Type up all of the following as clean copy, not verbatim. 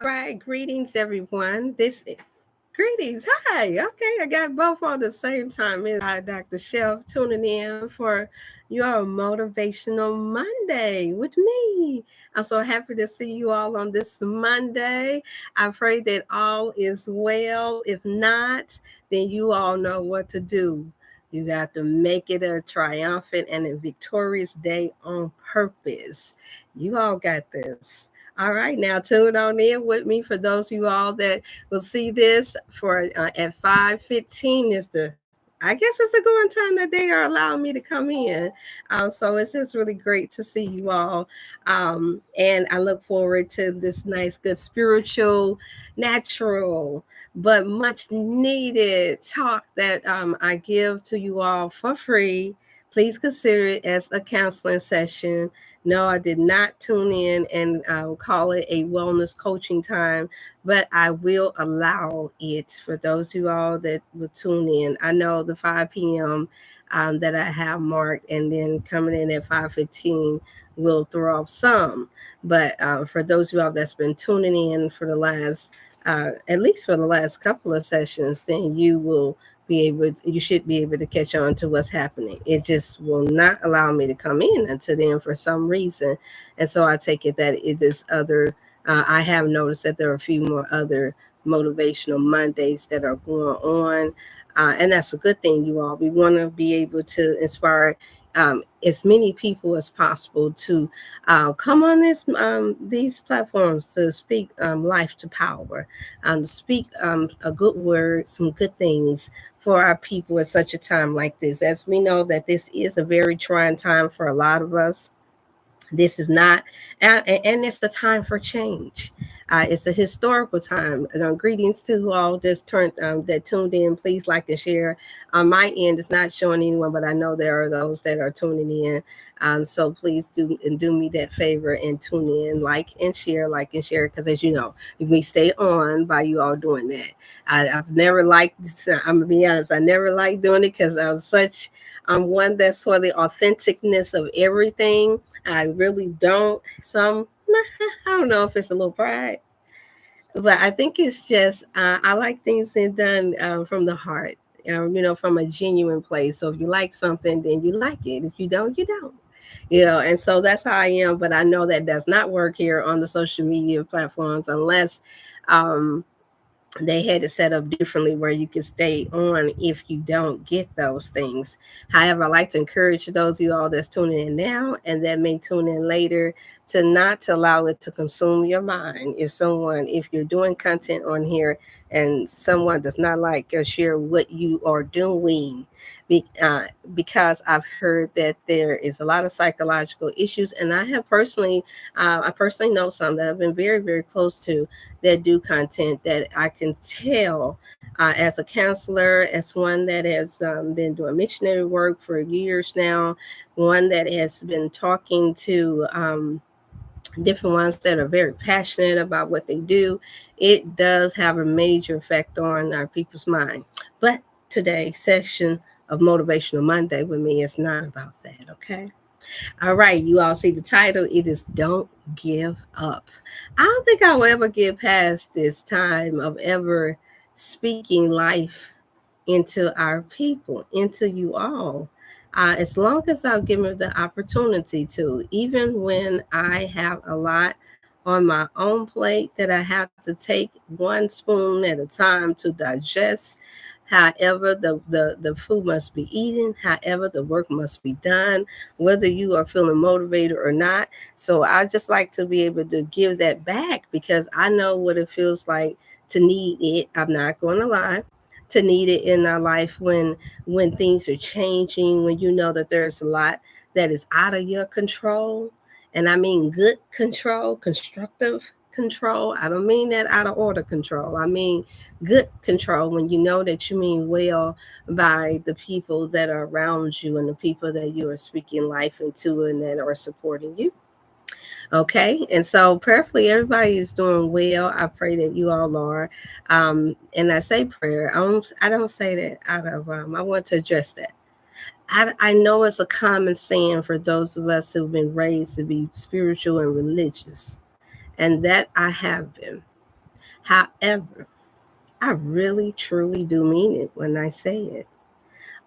All right, greetings everyone. Greetings. Hi. Okay, I got both on the same time. It's Dr. Chef tuning in for your Motivational Monday with me. I'm so happy to see you all on this Monday. I pray that all is well. If not, then you all know what to do. You got to make it a triumphant and a victorious day on purpose. You all got this. All right, now tune on in with me for those of you all that will see this for at 5:15 is I guess it's the going time that they are allowing me to come in. So it's just really great to see you all. And I look forward to this nice, good spiritual, natural, but much needed talk that I give to you all for free. Please consider it as a counseling session. No, I did not tune in and call it a wellness coaching time, but I will allow it for those of you all that will tune in. I know the 5 p.m. That I have marked, and then coming in at 5:15 will throw off some. But for those of you all that's been tuning in for the last, at least for the last couple of sessions, then you should be able to catch on to what's happening. It just will not allow me to come in until then for some reason. And so I take it that it is other I have noticed that there are a few more other motivational Mondays that are going on. And that's a good thing, you all. We want to be able to inspire as many people as possible to come on these platforms to speak life to power, to speak a good word, some good things for our people at such a time like this. As we know that this is a very trying time for a lot of us. This is not, and it's the time for change. It's a historical time. Greetings to all that tuned in. Please like and share. On my end, it's not showing anyone, but I know there are those that are tuning in. So please do me that favor and tune in, like and share, because as you know, we stay on by you all doing that. I've never liked. I'm gonna be honest. I never liked doing it because I was such. I'm one that's for the authenticness of everything. I really don't. Some, I don't know if it's a little pride, but I think it's just I like things done from the heart, from a genuine place. So if you like something, then you like it. If you don't, you don't. And so that's how I am. But I know that does not work here on the social media platforms unless they had it set up differently where you can stay on if you don't get those things. However, I like to encourage those of you all that's tuning in now and that may tune in later to not to allow it to consume your mind. If you're doing content on here and someone does not like or share what you are doing, be, uh, because I've heard that there is a lot of psychological issues, and I personally know some that I've been very, very close to that do content that I can tell as a counselor, as one that has been doing missionary work for years now, one that has been talking to different ones that are very passionate about what they do. It does have a major effect on our people's mind. But today's session of Motivational Monday with me is not about that, okay? All right, you all see the title. It is Don't Give Up. I don't think I'll ever get past this time of ever speaking life into our people, into you all. As long as I'll give me the opportunity to, even when I have a lot on my own plate that I have to take one spoon at a time to digest. However, the food must be eaten. However, the work must be done, whether you are feeling motivated or not. So I just like to be able to give that back because I know what it feels like to need it. I'm not going to lie, to need it in our life when things are changing, when you know that there's a lot that is out of your control. And I mean good control, constructive control. I don't mean that out of order control. I mean good control when you know that you mean well by the people that are around you and the people that you are speaking life into and that are supporting you. Okay, and so prayerfully, everybody is doing well. I pray that you all are. And I say prayer. I don't say that out of. I want to address that. I know it's a common saying for those of us who've been raised to be spiritual and religious, and that I have been. However, I really truly do mean it when I say it.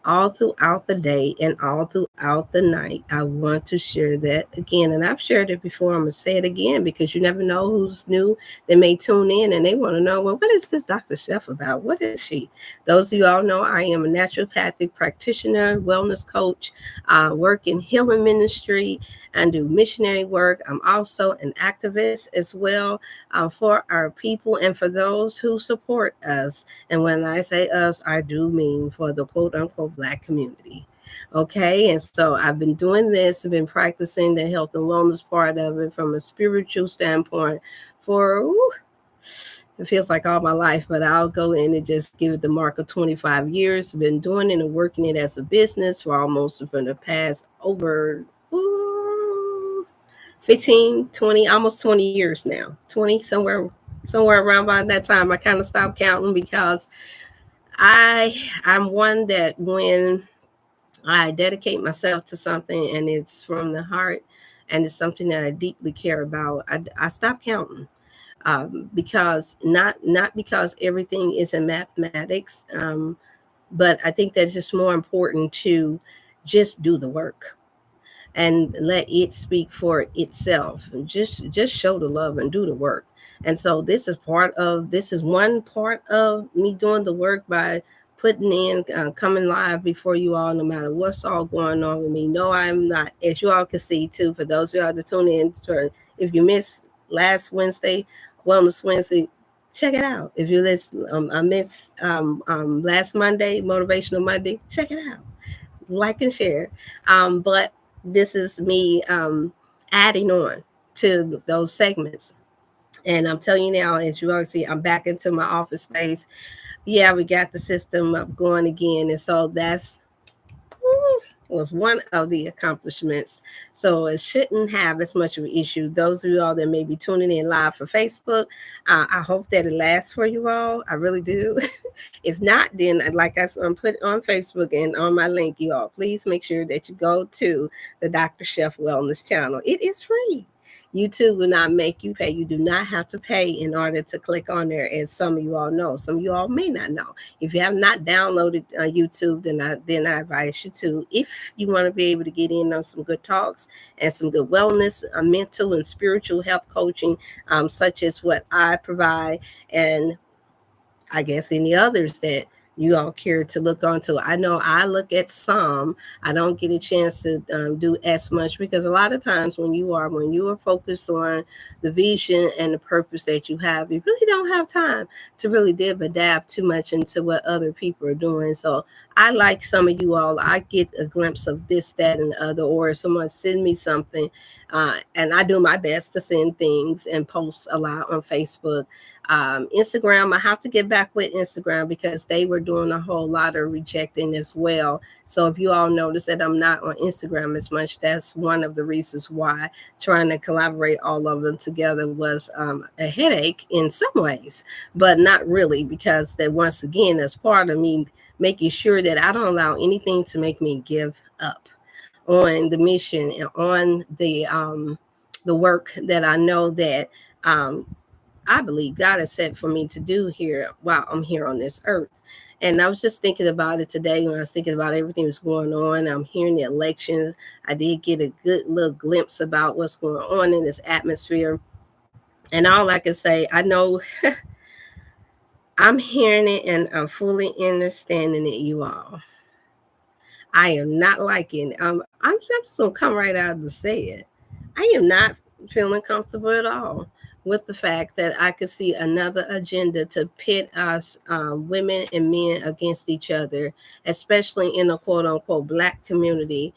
All throughout the day and all throughout the night, I want to share that again. And I've shared it before. I'm going to say it again because you never know who's new. They may tune in and they want to know, well, what is this Dr. Chef about? What is she? Those of you all know I am a naturopathic practitioner, wellness coach, work in healing ministry and do missionary work. I'm also an activist as well for our people and for those who support us. And when I say us, I do mean for the quote unquote Black community. Okay, and so I've been doing this, I've been practicing the health and wellness part of it from a spiritual standpoint for it feels like all my life, but I'll go in and just give it the mark of 25 years. I've been doing it and working it as a business for almost for the past over 15, 20, almost 20 years now. 20 somewhere around by that time I kind of stopped counting because I I'm one that when I dedicate myself to something and it's from the heart and it's something that I deeply care about, I stop counting. Because not because everything is in mathematics, but I think that's just more important to just do the work and let it speak for itself. Just show the love and do the work. And so this is one part of me doing the work by putting in coming live before you all, no matter what's all going on with me. No, I'm not, as you all can see too, for those of y'all that tune in, if you missed last Wednesday, Wellness Wednesday, check it out. If you listen, I missed last Monday, Motivational Monday, check it out, like and share. But this is me adding on to those segments. And I'm telling you now, as you already see, I'm back into my office space. Yeah, we got the system up going again. And so that's was one of the accomplishments. So it shouldn't have as much of an issue. Those of you all that may be tuning in live for Facebook, I hope that it lasts for you all. I really do. If not, then like I put on Facebook and on my link, you all, please make sure that you go to the Dr. Chef Wellness channel. It is free. YouTube will not make you pay. You do not have to pay in order to click on there, as some of you all know. Some of you all may not know. If you have not downloaded YouTube, then I advise you to. If you want to be able to get in on some good talks and some good wellness, mental and spiritual health coaching, such as what I provide, and I guess any others that you all care to look onto. I know I look at some. I don't get a chance to do as much because a lot of times when you are focused on the vision and the purpose that you have, you really don't have time to really dib or dab too much into what other people are doing. So I like some of you all. I get a glimpse of this, that, and the other, or if someone send me something, and I do my best to send things and post a lot on Facebook. Instagram, I have to get back with Instagram because they were doing a whole lot of rejecting as well. So if you all notice that I'm not on Instagram as much, that's one of the reasons why trying to collaborate all of them together was a headache in some ways, but not really, because that once again, that's part of me making sure that I don't allow anything to make me give up on the mission and on the work that I know that I believe God has set for me to do here while I'm here on this earth. And I was just thinking about it today when I was thinking about everything that's going on. I'm hearing the elections. I did get a good little glimpse about what's going on in this atmosphere. And all I can say, I know I'm hearing it and I'm fully understanding it, you all. I am not liking. I'm just gonna come right out and say it. I am not feeling comfortable at all with the fact that I could see another agenda to pit us women and men against each other, especially in a quote unquote Black community.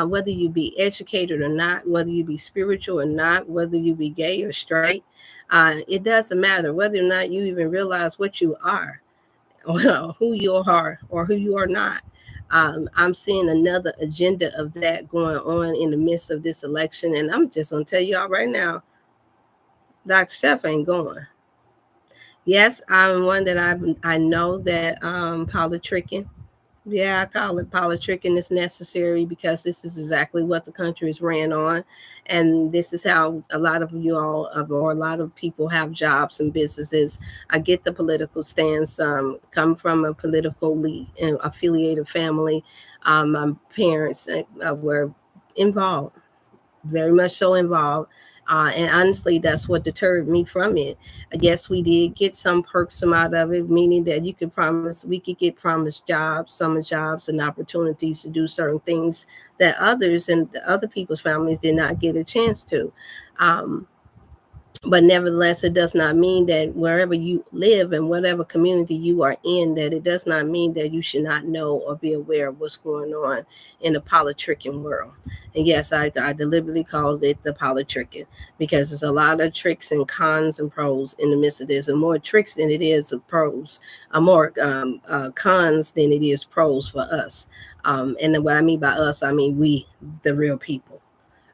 Whether you be educated or not, whether you be spiritual or not, whether you be gay or straight, it doesn't matter whether or not you even realize what you are, or who you are, or who you are not. I'm seeing another agenda of that going on in the midst of this election. And I'm just going to tell y'all right now, Dr. Chef ain't going. Yes, I'm one that I know that politicking, Yeah, I call it politicking is necessary because this is exactly what the country is ran on. And this is how a lot of you all, or a lot of people have jobs and businesses. I get the political stance, come from a politically affiliated family. My parents were involved, very much so involved. And honestly, that's what deterred me from it. Yes, we did get some perks some out of it, meaning that we could get promised jobs, summer jobs, and opportunities to do certain things that others and the other people's families did not get a chance to. Um, but nevertheless, it does not mean that wherever you live and whatever community you are in, that it does not mean that you should not know or be aware of what's going on in the politricking world. And yes, I deliberately called it the politricking because there's a lot of tricks and cons and pros in the midst of this, and more tricks than it is of pros, more cons than it is pros for us. And then what I mean by us, I mean we, the real people,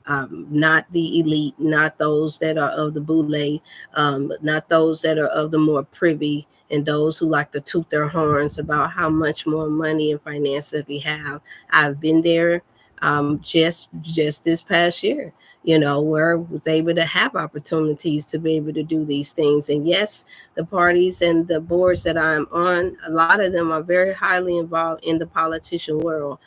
not the elite, not those that are of the boule, not those that are of the more privy, and those who like to toot their horns about how much more money and finances we have. I've been there, just this past year, where I was able to have opportunities to be able to do these things. And yes, the parties and the boards that I'm on, a lot of them are very highly involved in the politician world.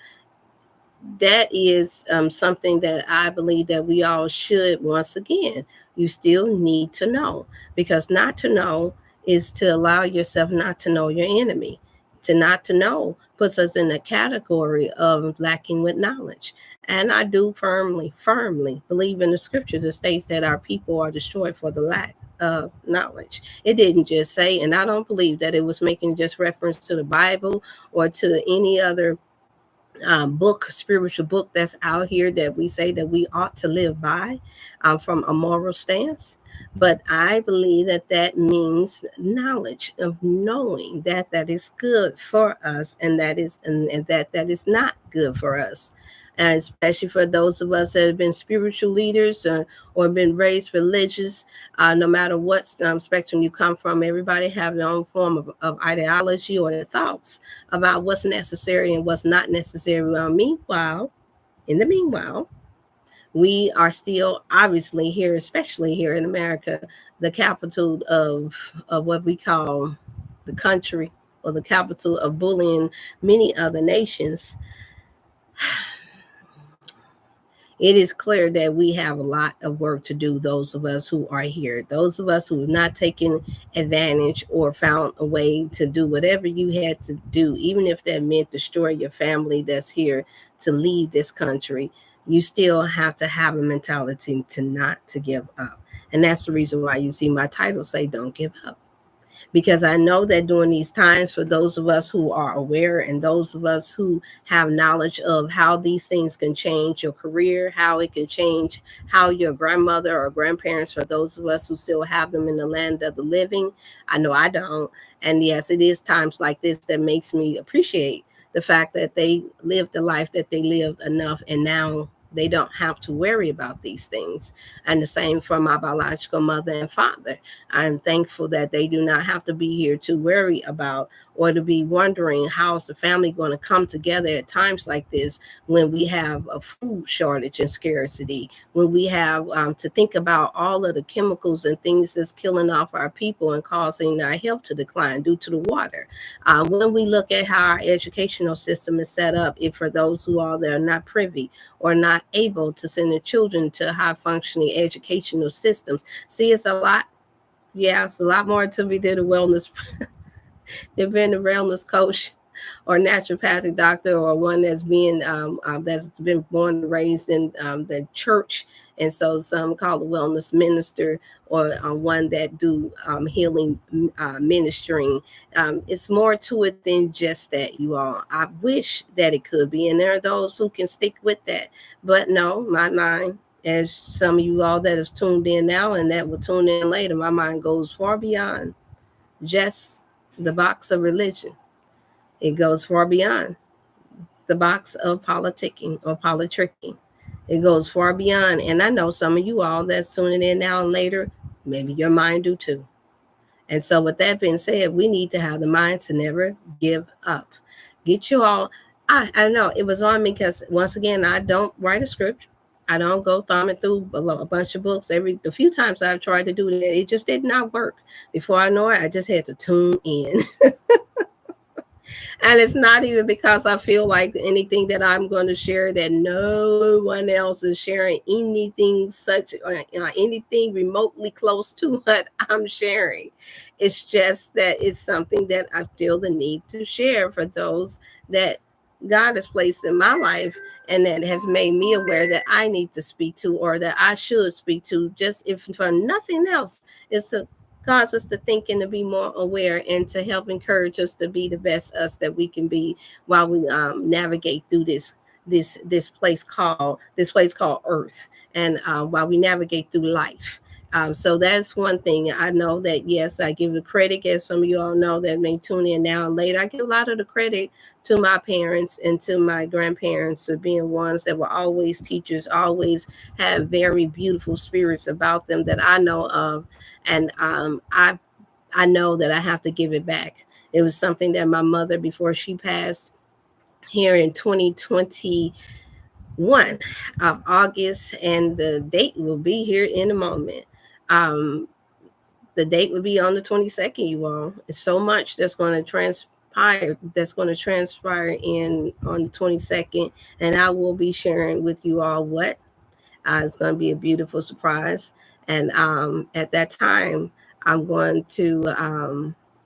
That is something that I believe that we all should, once again, you still need to know, because not to know is to allow yourself not to know your enemy. To not to know puts us in the category of lacking with knowledge. And I do firmly believe in the scriptures that states that our people are destroyed for the lack of knowledge. It didn't just say, and I don't believe that it was making just reference to the Bible or to any other book, spiritual book that's out here that we say that we ought to live by, from a moral stance. But I believe that that means knowledge of knowing that that is good for us, and that is and that that is not good for us. And especially for those of us that have been spiritual leaders, or been raised religious, no matter what spectrum you come from, everybody have their own form of ideology or their thoughts about what's necessary and what's not necessary. In the meanwhile, we are still obviously here, especially here in America, the capital of what we call the country, or the capital of bullying many other nations. It is clear that we have a lot of work to do, those of us who are here, those of us who have not taken advantage or found a way to do whatever you had to do, even if that meant destroy your family that's here, to leave this country. You still have to have a mentality to not to give up. And that's the reason why you see my title say don't give up, because I know that during these times, for those of us who are aware and those of us who have knowledge of how these things can change your career, how it can change how your grandmother or grandparents, for those of us who still have them in the land of the living, I know I don't. And yes, it is times like this that makes me appreciate the fact that they lived the life that they lived enough, and now they don't have to worry about these things. And the same for my biological mother and father. I'm thankful that they do not have to be here to worry about or to be wondering how's the family going to come together at times like this, when we have a food shortage and scarcity, when we have to think about all of the chemicals and things that's killing off our people and causing our health to decline due to the water. When we look at how our educational system is set up, if for those who are there not privy or not able to send their children to high functioning educational systems, see, it's a lot. Yeah, it's a lot more to be than a wellness, than being a wellness coach or naturopathic doctor, or one that's been born and raised in the church, and so some call a wellness minister, or one that do healing ministering. It's more to it than just that, you all. I wish that it could be, and there are those who can stick with that, but no, my mind, as some of you all that have tuned in now and that will tune in later, my mind goes far beyond just the box of religion. It goes far beyond the box of politicking or politricking. It goes far beyond. And I know some of you all that's tuning in now and later, maybe your mind do too. And so, with that being said, we need to have the mind to never give up. Get you all. I know it was on me because once again, I don't write a script. I don't go thumbing through a bunch of books. The few times I've tried to do that, it just did not work. Before I know it, I just had to tune in. And it's not even because I feel like anything that I'm going to share that no one else is sharing anything such anything remotely close to what I'm sharing. It's just that it's something that I feel the need to share for those that God has placed in my life and that has made me aware that I need to speak to or that I should speak to, just if for nothing else, is to cause us to think and to be more aware and to help encourage us to be the best us that we can be while we navigate through this place called Earth, and while we navigate through life. So that's one thing. I know that, yes, I give the credit, as some of you all know that may tune in now and later. I give a lot of the credit to my parents and to my grandparents for being ones that were always teachers, always have very beautiful spirits about them that I know of. And I know that I have to give it back. It was something that my mother, before she passed here in 2021 of August, and the date will be here in a moment. Um, the date will be on the 22nd, you all. It's so much that's going to transpire in on the 22nd, and I will be sharing with you all what it's going to be a beautiful surprise. And at that time, I'm going to,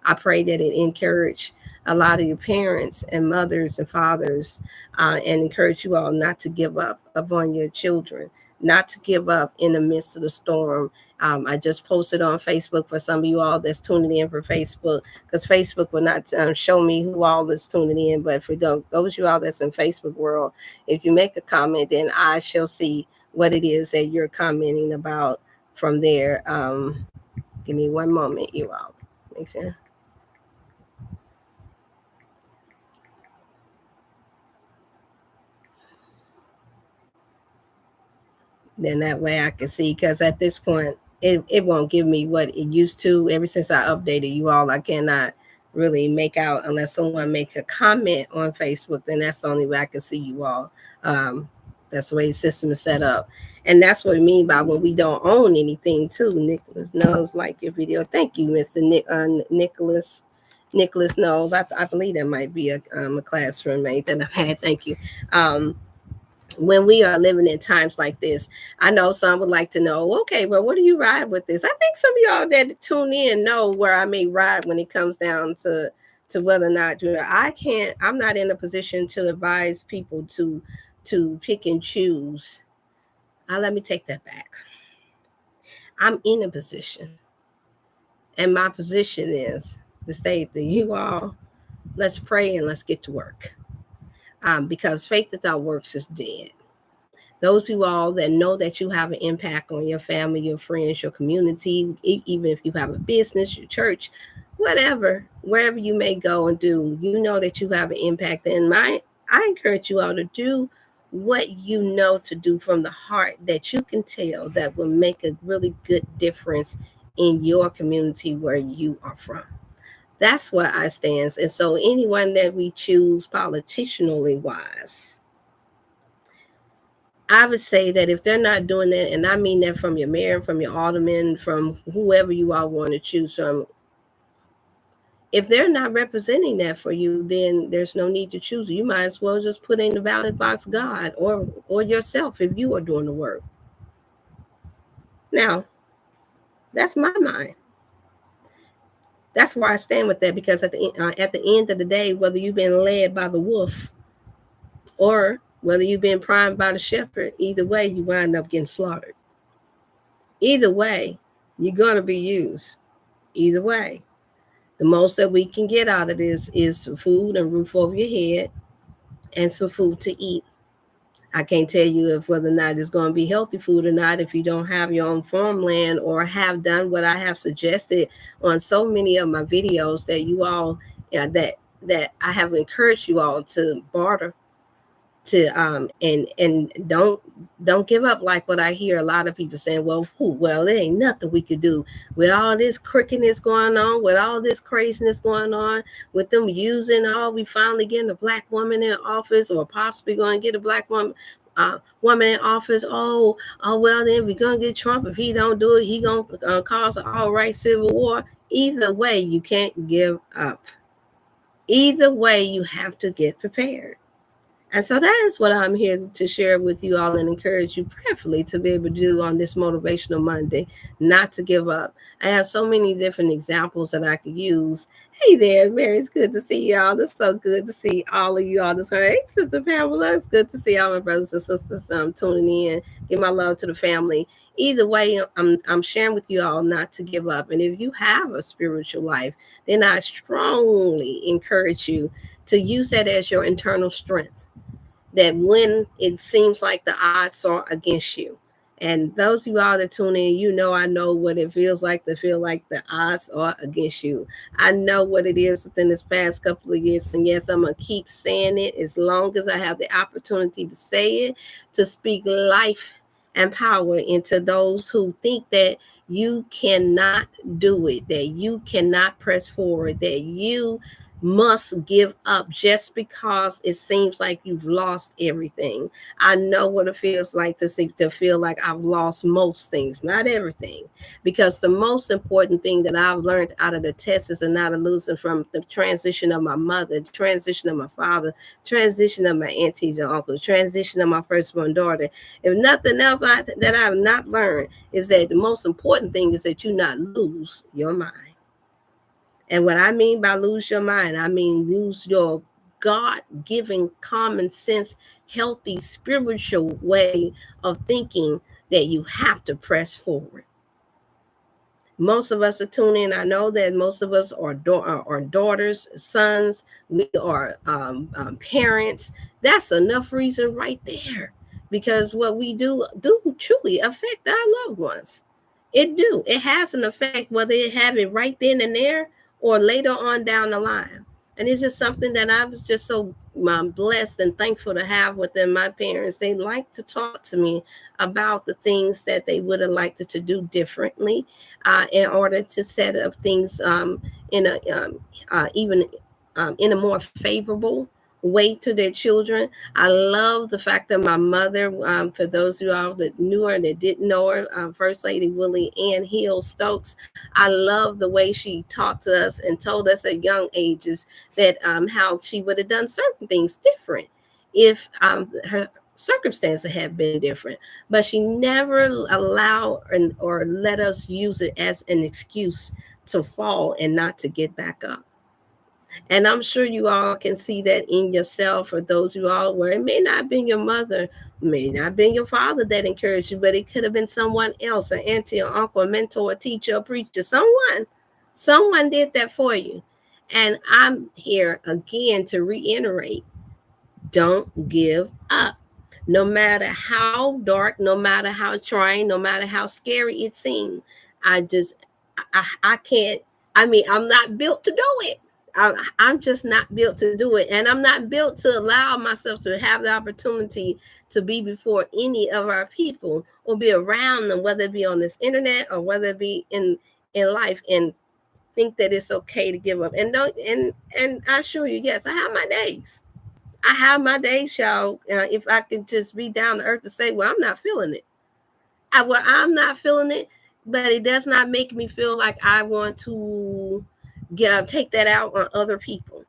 I pray that it encourage a lot of your parents and mothers and fathers, and encourage you all not to give up upon your children, not to give up in the midst of the storm. I just posted on Facebook for some of you all that's tuning in for Facebook, because Facebook will not show me who all is tuning in. But for those of you all that's in Facebook world, if you make a comment, then I shall see what it is that you're commenting about from there. Give me one moment, you all. Make sure. Then that way I can see, because at this point it won't give me what it used to. Ever since I updated you all, I cannot really make out unless someone makes a comment on Facebook. Then that's the only way I can see you all. That's the way the system is set up. And that's what I mean by when we don't own anything too. Nicholas knows, like your video. Thank you, Mr. Nicholas. Nicholas knows. I believe that might be a classroom mate that I've had. Thank you. When we are living in times like this, I know some would like to know, okay, well, what do you ride with this? I think some of y'all that tune in know where I may ride when it comes down to whether or not I'm not in a position to advise people to pick and choose. Let me take that back. I'm in a position, and my position is to state that you all, let's pray and let's get to work. Because faith without works is dead. Those who all that know that you have an impact on your family, your friends, your community, even if you have a business, your church, whatever, wherever you may go and do, you know that you have an impact. And I encourage you all to do what you know to do from the heart that you can tell that will make a really good difference in your community where you are from. That's where I stand. And so anyone that we choose politicianally wise, I would say that if they're not doing that, and I mean that from your mayor, from your alderman, from whoever you all want to choose from, if they're not representing that for you, then there's no need to choose. You might as well just put in the ballot box God or yourself if you are doing the work. Now, that's my mind. That's where I stand with that, because at the end of the day, whether you've been led by the wolf or whether you've been primed by the shepherd, either way, you wind up getting slaughtered. Either way, you're going to be used. Either way, the most that we can get out of this is some food and roof over your head and some food to eat. I can't tell you if whether or not it's going to be healthy food or not if you don't have your own farmland or have done what I have suggested on so many of my videos that you all, that I have encouraged you all to barter. to and don't give up, like what I hear a lot of people saying, well, there ain't nothing we could do with all this crookedness going on, with all this craziness going on, with them using, we finally getting a black woman in office, or possibly going to get a black woman in office. Well, then we're gonna get Trump. If he don't do it, he gonna cause an all-right civil war. Either way, you can't give up. Either way, you have to get prepared. And so that is what I'm here to share with you all and encourage you prayerfully to be able to do on this Motivational Monday, not to give up. I have so many different examples that I could use. Hey there, Mary, it's good to see y'all. It's so good to see all of you all this morning. Hey, Sister Pamela, it's good to see all my brothers and sisters tuning in. Give my love to the family. Either way, I'm sharing with you all not to give up. And if you have a spiritual life, then I strongly encourage you to use that as your internal strength, that when it seems like the odds are against you. And those of you all that tune in, I know what it feels like to feel like the odds are against you. I know what it is within this past couple of years. And yes, I'm going to keep saying it as long as I have the opportunity to say it, to speak life and power into those who think that you cannot do it, that you cannot press forward, that you must give up just because it seems like you've lost everything. I know what it feels like to feel like I've lost most things, not everything. Because the most important thing that I've learned out of the tests and out of losing, from the transition of my mother, the transition of my father, transition of my aunties and uncles, transition of my firstborn daughter, if nothing else that I've not learned, is that the most important thing is that you not lose your mind. And what I mean by lose your mind, I mean lose your God-given common sense, healthy, spiritual way of thinking, that you have to press forward. Most of us are tuning in. I know that most of us are daughters, sons. We are parents. That's enough reason right there, because what we do truly affect our loved ones. It has an effect, whether it have it right then and there or later on down the line. And it's just something that I was just so blessed and thankful to have within my parents. They like to talk to me about the things that they would have liked to do differently, in order to set up things in a even in a more favorable way to their children. I love the fact that my mother, for those of you all that knew her and that didn't know her, First Lady Willie Ann Hill Stokes, I love the way she talked to us and told us at young ages that how she would have done certain things different if her circumstances had been different. But she never allowed or let us use it as an excuse to fall and not to get back up. And I'm sure you all can see that in yourself, or those of you all where it may not have been your mother, may not have been your father that encouraged you, but it could have been someone else, an auntie or uncle, a mentor, a teacher, a preacher, someone did that for you. And I'm here again to reiterate, don't give up. No matter how dark, no matter how trying, no matter how scary it seems, I can't. I mean, I'm not built to do it. I'm just not built to do it. And I'm not built to allow myself to have the opportunity to be before any of our people or be around them, whether it be on this internet or whether it be in life, and think that it's okay to give up. And don't and I assure you, yes, I have my days. I have my days, y'all. If I could just be down to earth to say, well, I'm not feeling it. I'm not feeling it, but it does not make me feel like I want to take that out on other people.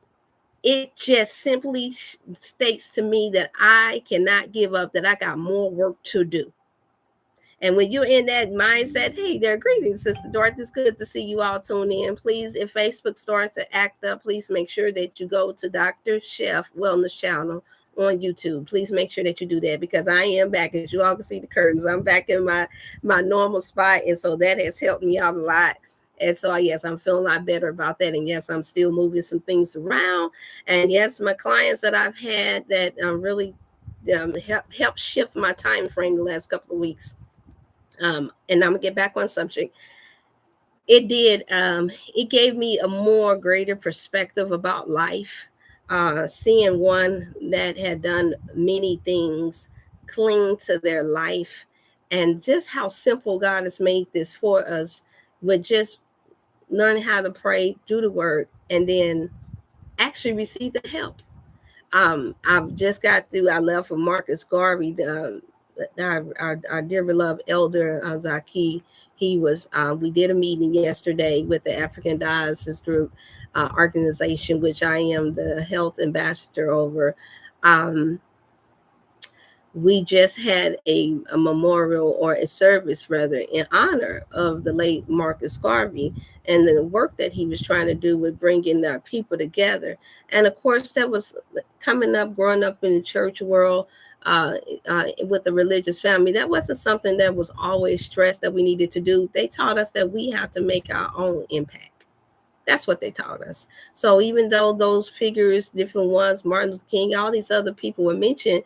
It just simply states to me that I cannot give up, that I got more work to do. And when you're in that mindset, hey there, greetings, Sister Dorothy. It's good to see you all tune in. Please, if Facebook starts to act up, please make sure that you go to Dr. Chef Wellness Channel on YouTube. Please make sure that you do that, because I am back. As you all can see the curtains, I'm back in my normal spot. And so that has helped me out a lot. And so, yes, I'm feeling a lot better about that. And yes, I'm still moving some things around. And yes, my clients that I've had that really helped shift my time frame the last couple of weeks. And I'm gonna get back on subject. It did. It gave me a more greater perspective about life, seeing one that had done many things cling to their life, and just how simple God has made this for us with just learn how to pray, do the work, and then actually receive the help. I've just got through. I left for Marcus Garvey, our dear beloved elder Zaki. He was. We did a meeting yesterday with the African Dialysis Group organization, which I am the health ambassador over. Um, we just had a memorial, or a service rather, in honor of the late Marcus Garvey and the work that he was trying to do with bringing our people together. And of course, that was coming up, growing up in the church world, with the religious family. That wasn't something that was always stressed that we needed to do. They taught us that we have to make our own impact. That's what they taught us. So even though those figures, different ones, Martin Luther King, all these other people were mentioned,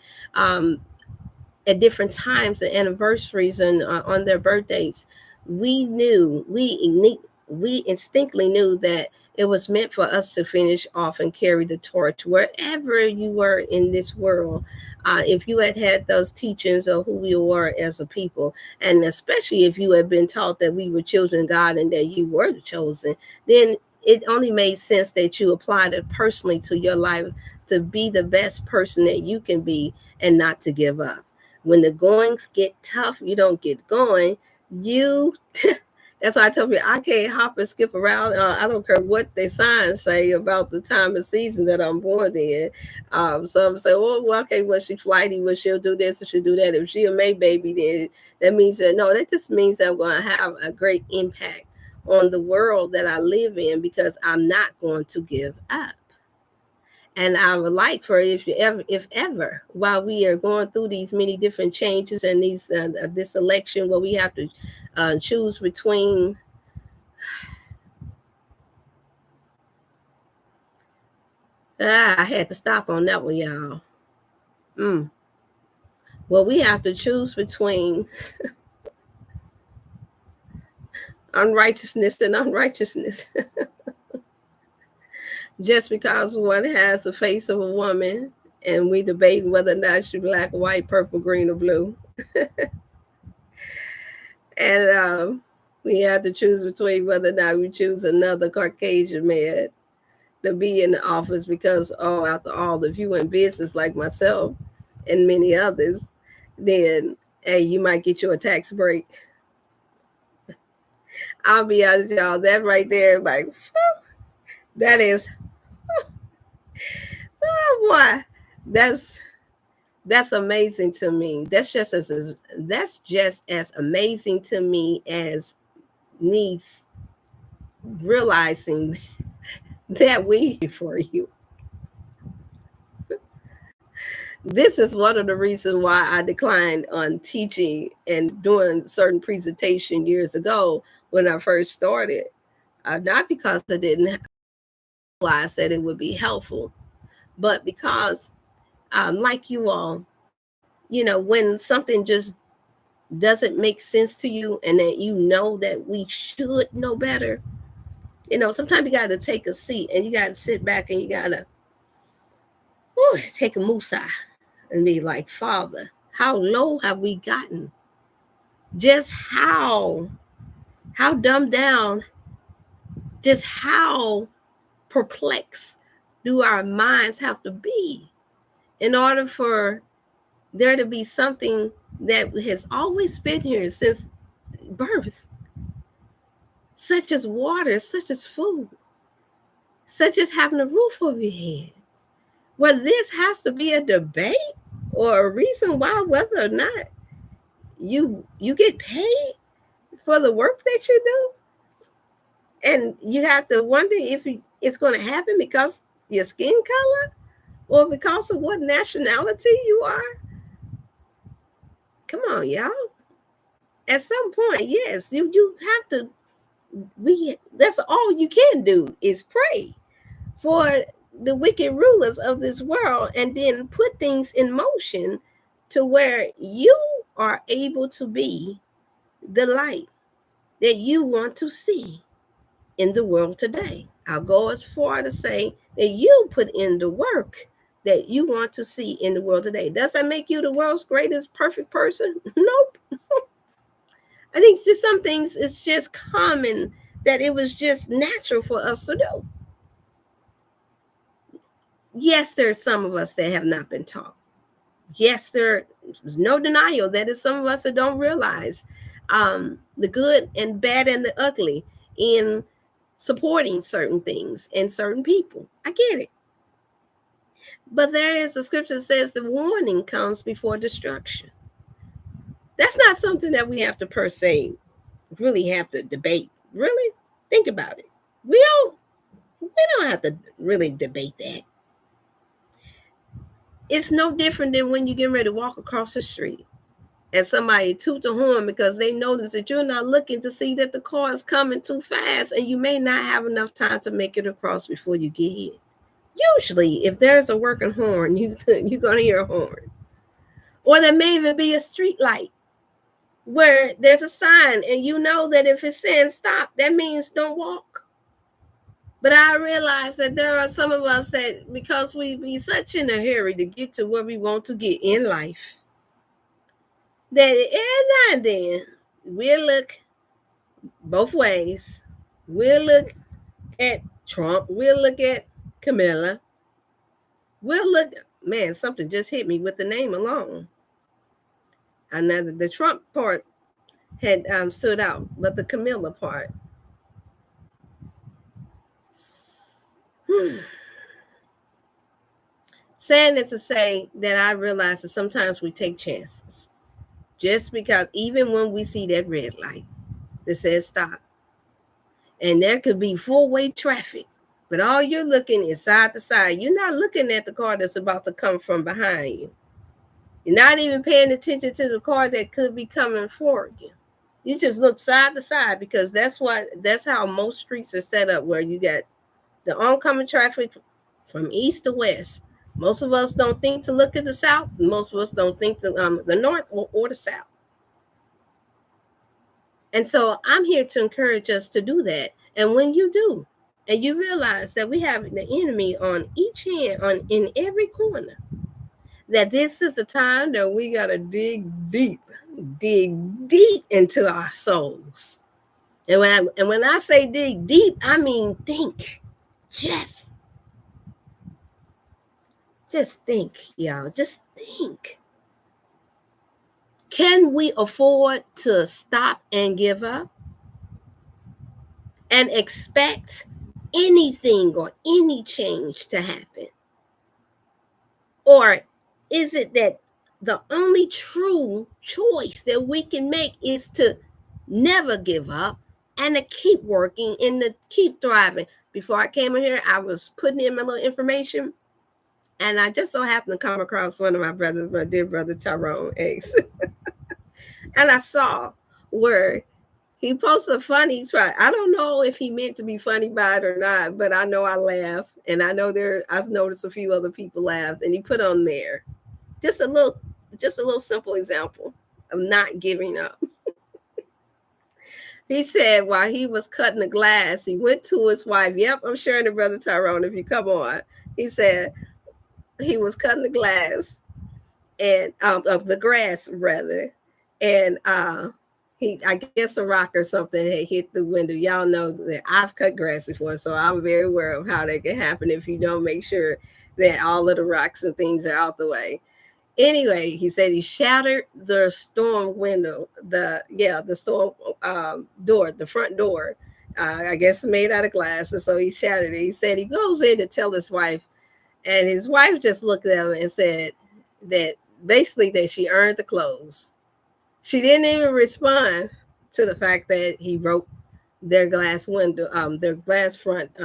at different times and anniversaries and on their birthdays, we knew, we instinctively knew that it was meant for us to finish off and carry the torch wherever you were in this world. If you had those teachings of who we were as a people, and especially if you had been taught that we were children of God and that you were the chosen, then it only made sense that you applied it personally to your life to be the best person that you can be and not to give up. When the goings get tough, you don't get going. You, that's why I tell you, I can't hop and skip around. I don't care what the signs say about the time of season that I'm born in. So I'm saying, well, okay, well, she's flighty, well, she'll do this and she'll do that. If she a May baby, then that means that, no, that just means that I'm going to have a great impact on the world that I live in, because I'm not going to give up. And I would like for, if ever, while we are going through these many different changes and these this election, where we have to choose between I had to stop on that one, y'all. Well, we have to choose between unrighteousness and unrighteousness. Just because one has the face of a woman, and we debating whether or not she's black, white, purple, green, or blue. And we have to choose between whether or not we choose another Caucasian man to be in the office, because, oh, after all, if you in business like myself and many others, then, hey, you might get you a tax break. I'll be honest, y'all, that right there, like, that is, oh boy, that's amazing to me. That's just as amazing to me as me realizing that we for you. This is one of the reasons why I declined on teaching and doing certain presentation years ago when I first started. Not because I didn't realize that it would be helpful, but because, like you all, when something just doesn't make sense to you, and that you know that we should know better, sometimes you got to take a seat and you got to sit back and you got to take a musa and be like, Father, how low have we gotten? Just how dumbed down, just how perplexed do our minds have to be in order for there to be something that has always been here since birth, such as water, such as food, such as having a roof over your head? Well, this has to be a debate or a reason why whether or not you get paid for the work that you do. And you have to wonder if it's going to happen because your skin color or because of what nationality you are. Come on, y'all. At some point, yes, you have to. That's all you can do is pray for the wicked rulers of this world, and then put things in motion to where you are able to be the light that you want to see in the world today. I'll go as far to say that you put in the work that you want to see in the world today. Does that make you the world's greatest perfect person? Nope. I think just some things it's just common that it was just natural for us to do. Yes, there's some of us that have not been taught. Yes, there's no denial that it's some of us that don't realize the good and bad and the ugly in supporting certain things and certain people. I get it. But there is a scripture that says the warning comes before destruction. That's not something that we have to per se really have to debate. Really? Think about it. We don't have to really debate that. It's no different than when you're getting ready to walk across the street and somebody toot the horn because they notice that you're not looking to see that the car is coming too fast and you may not have enough time to make it across before you get hit. Usually, if there's a working horn, you're going to hear a horn. Or there may even be a street light where there's a sign and you know that if it's saying stop, that means don't walk. But I realize that there are some of us that because we be such in a hurry to get to where we want to get in life, that every now and then we'll look both ways. We'll look at Trump. We'll look at Camilla. We'll look, man, something just hit me with the name alone. And now the Trump part had stood out, but the Camilla part. Saying it to say that I realize that sometimes we take chances. Just because even when we see that red light that says stop, and there could be four-way traffic, but all you're looking is side to side. You're not looking at the car that's about to come from behind you. You're not even paying attention to the car that could be coming for you. You just look side to side because that's how most streets are set up, where you got the oncoming traffic from east to west. Most of us don't think to look at the south. Most of us don't think the north or the south. And so I'm here to encourage us to do that. And when you do, and you realize that we have the enemy on each hand, on in every corner, that this is the time that we gotta dig deep into our souls. And when I say dig deep, I mean think. Just think, y'all. Just think. Can we afford to stop and give up and expect anything or any change to happen? Or is it that the only true choice that we can make is to never give up and to keep working and to keep thriving? Before I came in here, I was putting in my little information, and I just so happened to come across one of my brothers, my dear brother Tyrone X. And I saw where he posted a funny try. I don't know if he meant to be funny by it or not, but I know I laughed, and I know I've noticed a few other people laughed, and he put on there just a little simple example of not giving up. He said while he was cutting the glass, he went to his wife. Yep, I'm sharing it, Brother Tyrone, if you come on. He said he was cutting the glass and of the grass rather, and I guess a rock or something had hit the window. Y'all know that I've cut grass before, so I'm very aware of how that can happen if you don't make sure that all of the rocks and things are out the way. Anyway, he said he shattered the storm window, the storm door, the front door. I guess made out of glass, and so he shattered it. He said he goes in to tell his wife, and his wife just looked at him and said that basically that she earned the clothes. She didn't even respond to the fact that he broke their glass window, their glass front,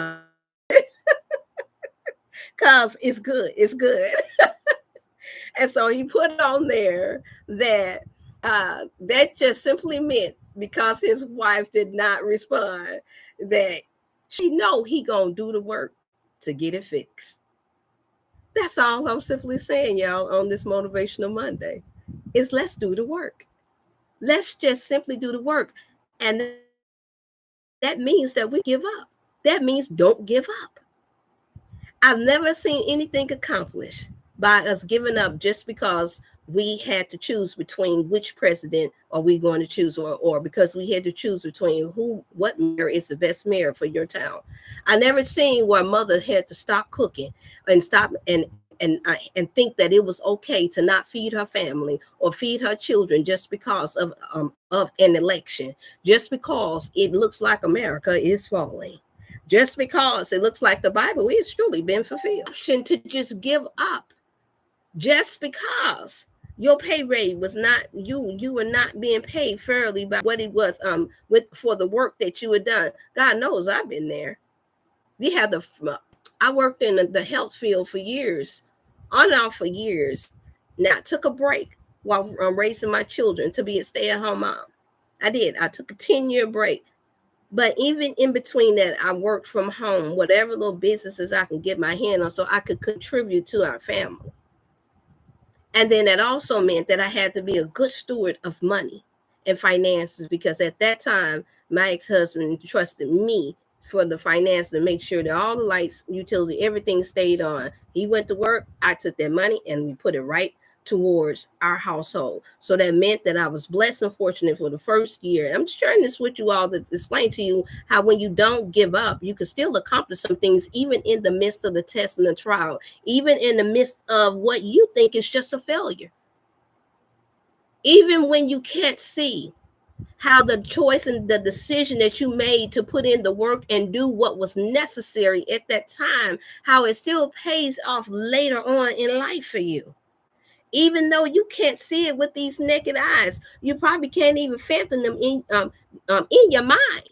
cause it's good. It's good. And so he put on there that that just simply meant because his wife did not respond, that she know he gonna do the work to get it fixed. That's all I'm simply saying, y'all, on this Motivational Monday, is let's do the work. Let's just simply do the work. And that means that we give up. That means don't give up. I've never seen anything accomplished by us giving up just because we had to choose between which president are we going to choose, or because we had to choose between what mayor is the best mayor for your town. I never seen where a mother had to stop cooking and stop and think that it was okay to not feed her family or feed her children just because of an election, just because it looks like America is falling, just because it looks like the Bible is truly been fulfilled. To just give up just because your pay rate was not, you were not being paid fairly by what it was with for the work that you had done. God knows I've been there. We had I worked in the health field for years, on and off for years. Now I took a break while I'm raising my children to be a stay-at-home mom. I did. I took a 10-year break. But even in between that, I worked from home, whatever little businesses I can get my hand on so I could contribute to our family. And then that also meant that I had to be a good steward of money and finances, because at that time, my ex-husband trusted me for the finance to make sure that all the lights, utility, everything stayed on. He went to work, I took that money and we put it right towards our household. So that meant that I was blessed and fortunate for the first year. I'm sharing this with you all to explain to you how when you don't give up, you can still accomplish some things, even in the midst of the test and the trial, even in the midst of what you think is just a failure. Even when you can't see how the choice and the decision that you made to put in the work and do what was necessary at that time, how it still pays off later on in life for you. Even though you can't see it with these naked eyes, you probably can't even fathom them in your mind.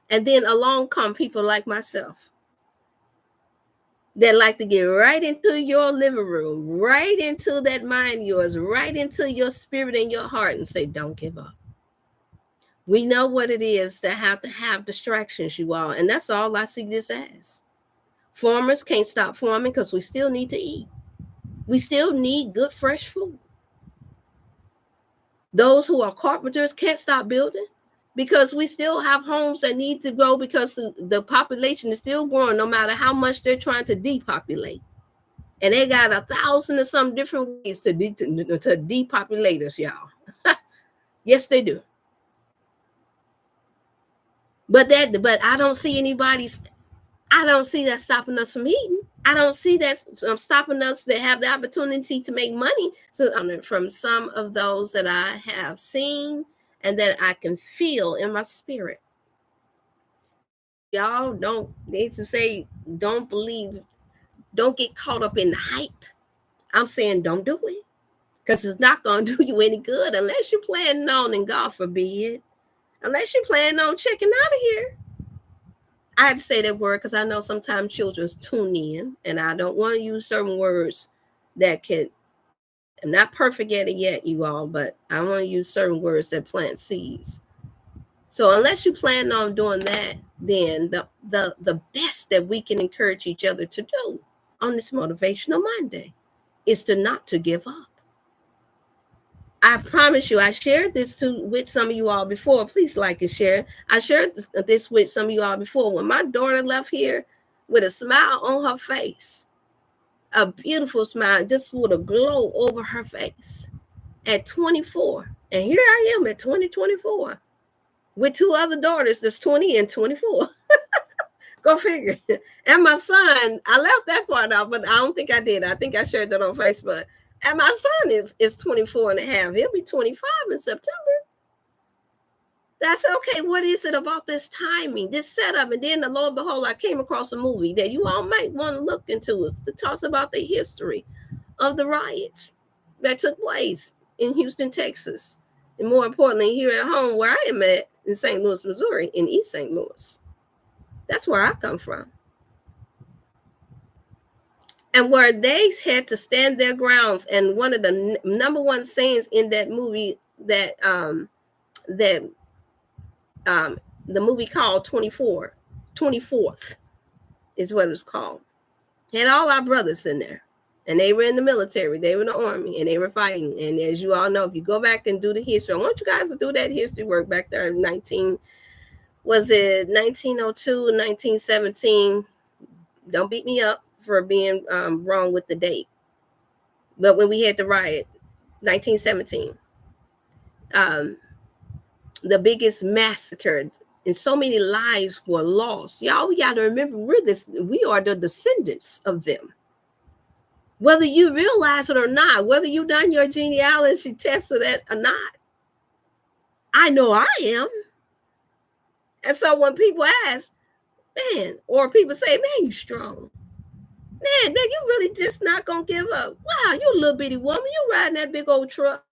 And then along come people like myself that like to get right into your living room, right into that mind yours, right into your spirit and your heart and say, don't give up. We know what it is to have distractions, you all. And that's all I see this as. Farmers can't stop farming because we still need to eat. We still need good, fresh food. Those who are carpenters can't stop building because we still have homes that need to grow, because the population is still growing no matter how much they're trying to depopulate. And they got 1,000 and some different ways to depopulate us, y'all. Yes, they do. But I don't see I don't see that stopping us from eating. I don't see that stopping us to have the opportunity to make money. So from some of those that I have seen and that I can feel in my spirit. Y'all don't need to say, don't believe, don't get caught up in the hype. I'm saying don't do it, because it's not going to do you any good unless you're planning on, and God forbid, unless you're planning on checking out of here. I had to say that word because I know sometimes children tune in, and I don't want to use certain words that can, I'm not perfect at it yet, you all, but I want to use certain words that plant seeds. So unless you plan on doing that, then the best that we can encourage each other to do on this Motivational Monday is not to give up. I promise you, I shared this with some of you all before. Please like and share. I shared this with some of you all before. When my daughter left here with a smile on her face, a beautiful smile, just with a glow over her face at 24. And here I am at 2024 with two other daughters that's 20 and 24. Go figure. And my son, I left that part out, but I don't think I did. I think I shared that on Facebook. And my son is 24 and a half. He'll be 25 in September. That's okay. What is it about this timing, this setup? And then, lo and behold, I came across a movie that you all might want to look into. It talks about the history of the riots that took place in Houston, Texas. And more importantly, here at home where I am at in St. Louis, Missouri, in East St. Louis. That's where I come from. And where they had to stand their grounds. And one of the number one sayings in that movie that the movie called 24th is what it's called. Had all our brothers in there. And they were in the military. They were in the army. And they were fighting. And as you all know, if you go back and do the history, I want you guys to do that history work back there in Was it 1902, 1917? Don't beat me up for being wrong with the date. But when we had the riot, 1917, um, the biggest massacre, and so many lives were lost. Y'all, we got to remember we are the descendants of them. Whether you realize it or not, whether you done your genealogy test of that or not, I know I am. And so when people ask, man, or people say, man, you strong. Man, you really just not gonna give up. Wow, you a little bitty woman. You riding that big old truck.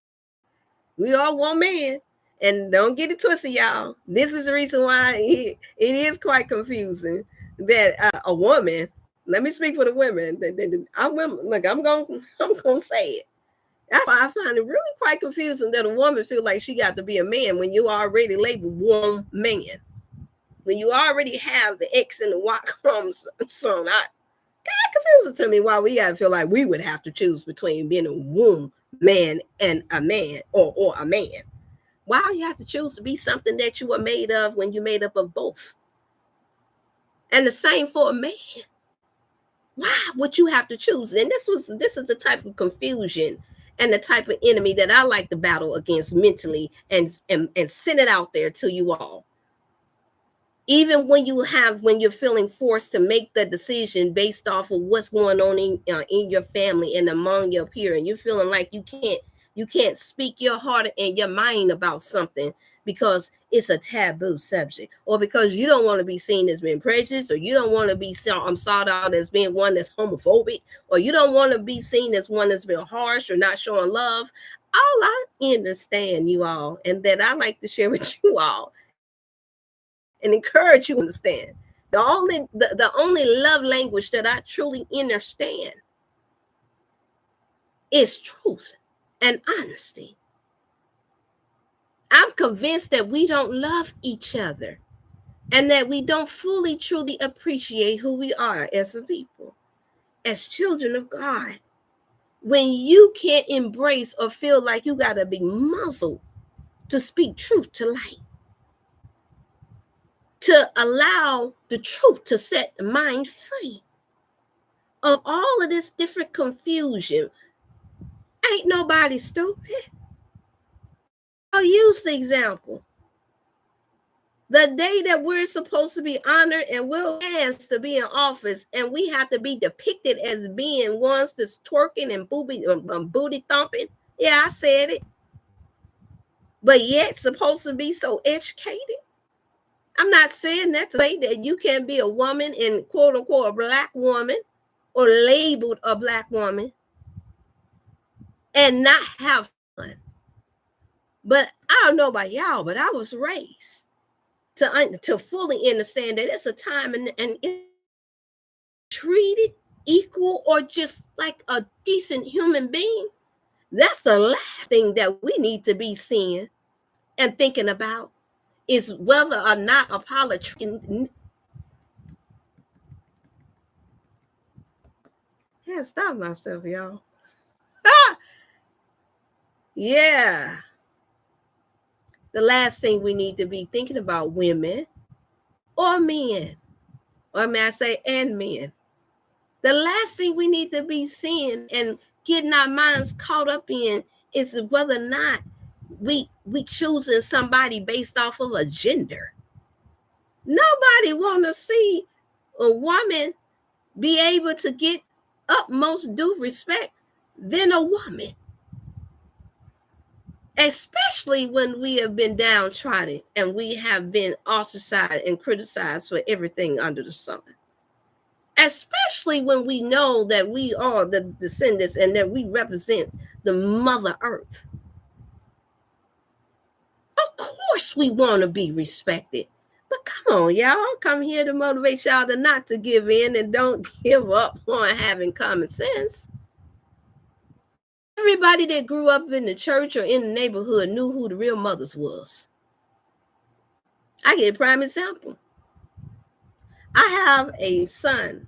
We all one man. And don't get it twisted, y'all. This is the reason why it is quite confusing that a woman. Let me speak for the women. I'm look. I'm gonna say it. That's why I find it really quite confusing that a woman feel like she got to be a man when you already labeled one man. When you already have the X and the Y chromosome, confusing to me why we gotta feel like we would have to choose between being a womb man and a man or a man. Why you have to choose to be something that you were made of when you made up of both? And the same for a man. Why would you have to choose? And this is the type of confusion and the type of enemy that I like to battle against mentally and send it out there to you all. Even when you're feeling forced to make the decision based off of what's going on in your family and among your peer, and you're feeling like you can't speak your heart and your mind about something because it's a taboo subject, or because you don't want to be seen as being prejudiced, or you don't want to be sought out as being one that's homophobic, or you don't want to be seen as one that's been harsh or not showing love. All I understand, you all, and that I like to share with you all and encourage you to understand. The only love language that I truly understand is truth and honesty. I'm convinced that we don't love each other and that we don't fully truly appreciate who we are as a people, as children of God. When you can't embrace or feel like you gotta be muzzled to speak truth to light, to allow the truth to set the mind free of all of this different confusion. Ain't nobody stupid. I'll use the example. The day that we're supposed to be honored and we'll ask to be in office, and we have to be depicted as being ones that's twerking and booty thumping. Yeah, I said it. But yet supposed to be so educated. I'm not saying that to say that you can be a woman and quote unquote a black woman or labeled a black woman and not have fun. But I don't know about y'all, but I was raised to fully understand that it's a time and it's treated equal or just like a decent human being. That's the last thing that we need to be seeing and thinking about is whether or not a politician. Yeah, stop myself, y'all. Yeah. The last thing we need to be thinking about women or men, or may I say, and men. The last thing we need to be seeing and getting our minds caught up in is whether or not we choosing somebody based off of a gender. Nobody want to see a woman be able to get utmost due respect than a woman. Especially when we have been downtrodden and we have been ostracized and criticized for everything under the sun. Especially when we know that we are the descendants and that we represent the Mother Earth. Of course we want to be respected. But come on, y'all. Come here to motivate y'all to not to give in and don't give up on having common sense. Everybody that grew up in the church or in the neighborhood knew who the real mothers was. I give a prime example. I have a son,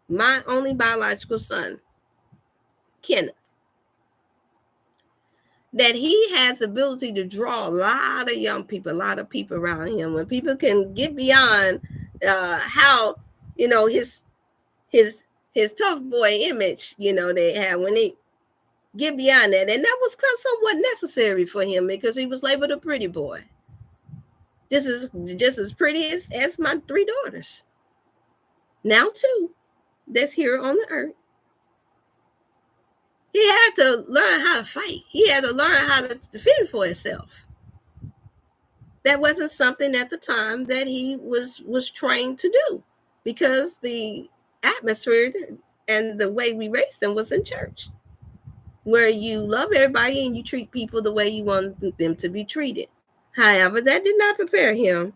my only biological son, Kenneth. that he has the ability to draw a lot of young people, a lot of people around him. When people can get beyond how, his his his tough boy image, they have, when they get beyond that. And that was somewhat necessary for him because he was labeled a pretty boy. This is just as pretty as my 3 daughters. Now 2 that's here on the earth. He had to learn how to fight. He had to learn how to defend for himself. That wasn't something at the time that he was trained to do, because the atmosphere and the way we raised them was in church, where you love everybody and you treat people the way you want them to be treated. However, that did not prepare him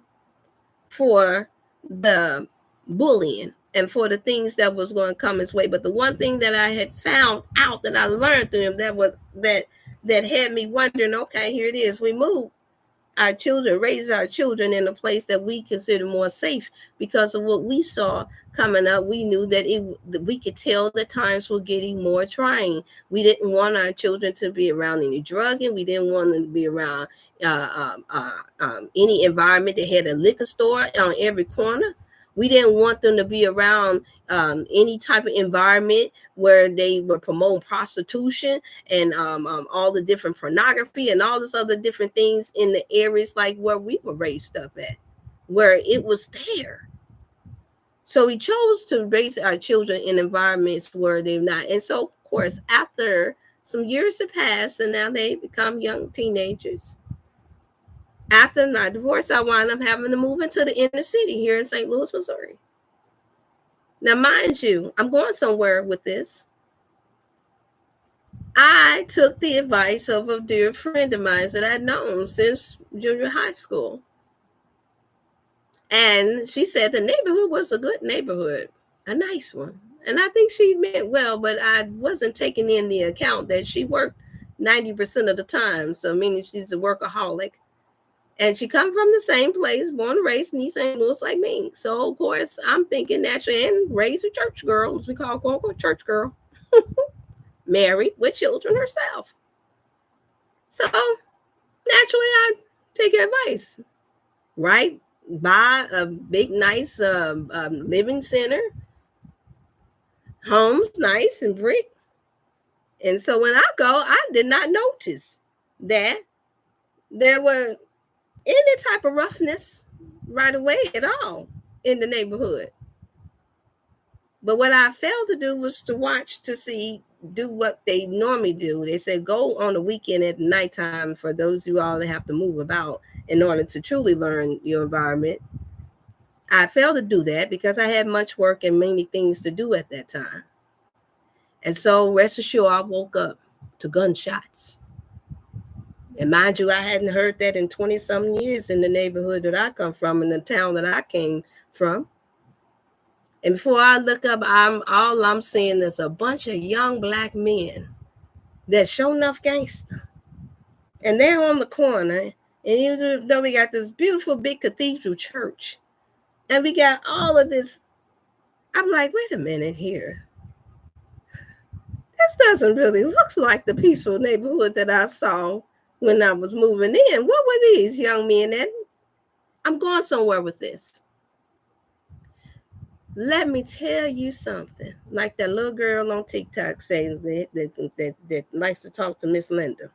for the bullying and for the things that was going to come his way. But the one thing that I had found out, that I learned through him, that had me wondering, okay, here it is. We moved our children, raised our children in a place that we consider more safe because of what we saw coming up. We knew that we could tell that times were getting more trying. We didn't want our children to be around any drugging. We didn't want them to be around any environment that had a liquor store on every corner. We didn't want them to be around any type of environment where they were promoting prostitution and all the different pornography and all this other different things in the areas like where we were raised up at, where it was there. So we chose to raise our children in environments where they're not. And so, of course, after some years have passed and now they become young teenagers, after my divorce, I wound up having to move into the inner city here in St. Louis, Missouri. Now, mind you, I'm going somewhere with this. I took the advice of a dear friend of mine that I'd known since junior high school. And she said the neighborhood was a good neighborhood, a nice one. And I think she meant well, but I wasn't taking in the account that she worked 90% of the time. So meaning she's a workaholic. And she come from the same place, born and raised in East St. Louis like me. So, of course, I'm thinking naturally, and raised a church girl, as we call quote unquote church girl, married with children herself. So, naturally, I take advice, right? Buy a big, nice living center, homes nice and brick. And so when I go, I did not notice that there were any type of roughness right away at all in the neighborhood. But what I failed to do was to watch to see, do what they normally do. They say go on the weekend at nighttime for those who all have to move about in order to truly learn your environment. I failed to do that because I had much work and many things to do at that time. And so rest assured, I woke up to gunshots. And mind you, I hadn't heard that in 20-some years in the neighborhood that I come from, in the town that I came from. And before I look up, all I'm seeing is a bunch of young black men that show enough gangster. And they're on the corner. And even though we got this beautiful big cathedral church, and we got all of this, I'm like, wait a minute here. This doesn't really look like the peaceful neighborhood that I saw when I was moving in. What were these young men at? I'm going somewhere with this. Let me tell you something. Like that little girl on TikTok says that likes to talk to Miss Linda.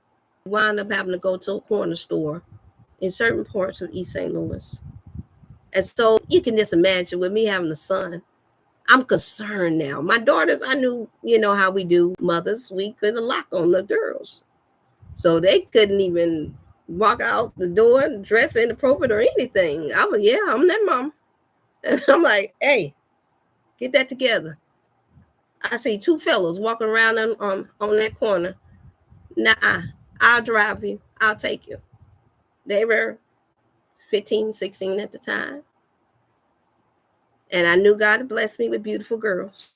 Wound up having to go to a corner store in certain parts of East St. Louis. And so you can just imagine with me having a son, I'm concerned now. My daughters, I knew, how we do mothers. We put a lock on the girls. So they couldn't even walk out the door dressed inappropriate or anything. I'm that mom. And I'm like, hey, get that together. I see 2 fellows walking around on that corner. Nah, I'll drive you. I'll take you. They were 15, 16 at the time. And I knew God had blessed me with beautiful girls.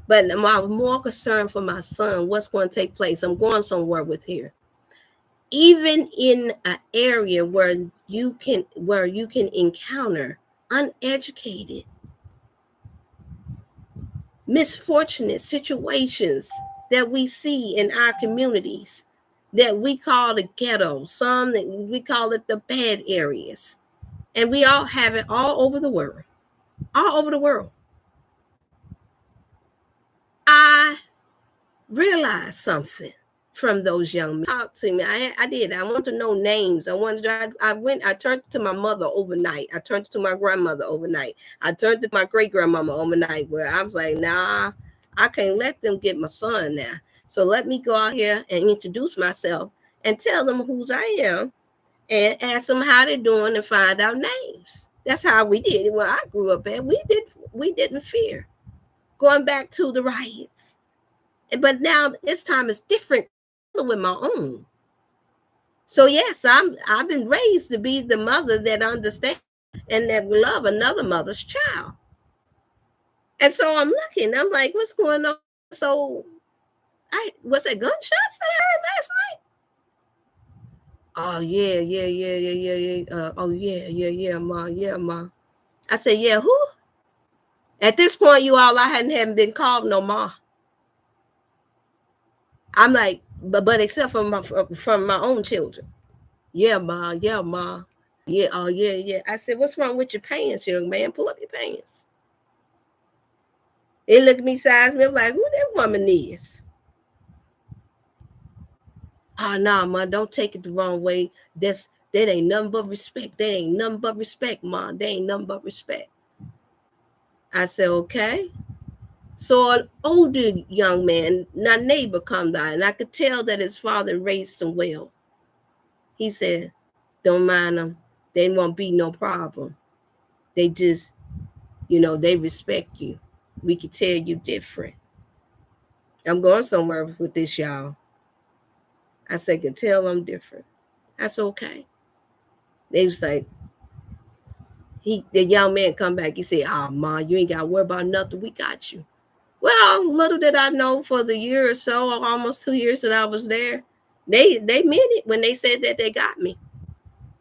But I'm more concerned for my son, what's going to take place. I'm going somewhere with here. Even in an area where you can encounter uneducated, misfortunate situations that we see in our communities, that we call the ghetto, some that we call it the bad areas. And we all have it all over the world. All over the world. I realized something from those young men. Talk to me. I did. I want to know names. I turned to my mother overnight. I turned to my grandmother overnight. I turned to my great grandmama overnight, where I was like, nah, I can't let them get my son now. So let me go out here and introduce myself and tell them whose I am and ask them how they're doing and find out names. That's how we did it when I grew up at. We didn't fear. Going back to the riots. But now this time is different with my own. So yes, I've been raised to be the mother that understands and that will love another mother's child. And so I'm looking, I'm like, what's going on? So I was it gunshots that I heard last night? Oh yeah. Oh yeah, ma. I said, yeah, who? At this point, you all, I hadn't been called no ma. I'm like, but except from my own children. Yeah, ma. Yeah, ma. Yeah. Oh, yeah. I said, what's wrong with your pants, young man? Pull up your pants. They look at me, size me. I'm like, who that woman is? Oh, nah, ma. Don't take it the wrong way. That ain't nothing but respect. That ain't nothing but respect, ma. That ain't nothing but respect. I said, okay. So an older young man, my neighbor, come by, and I could tell that his father raised him well. He said, don't mind them. They won't be no problem. They just, they respect you. We could tell you different. I'm going somewhere with this, y'all. I said, could tell I'm different. That's okay. They was like, the young man come back. He said, oh, ma, you ain't got to worry about nothing. We got you. Well, little did I know, for the year or so, or almost 2 years that I was there, they meant it when they said that they got me.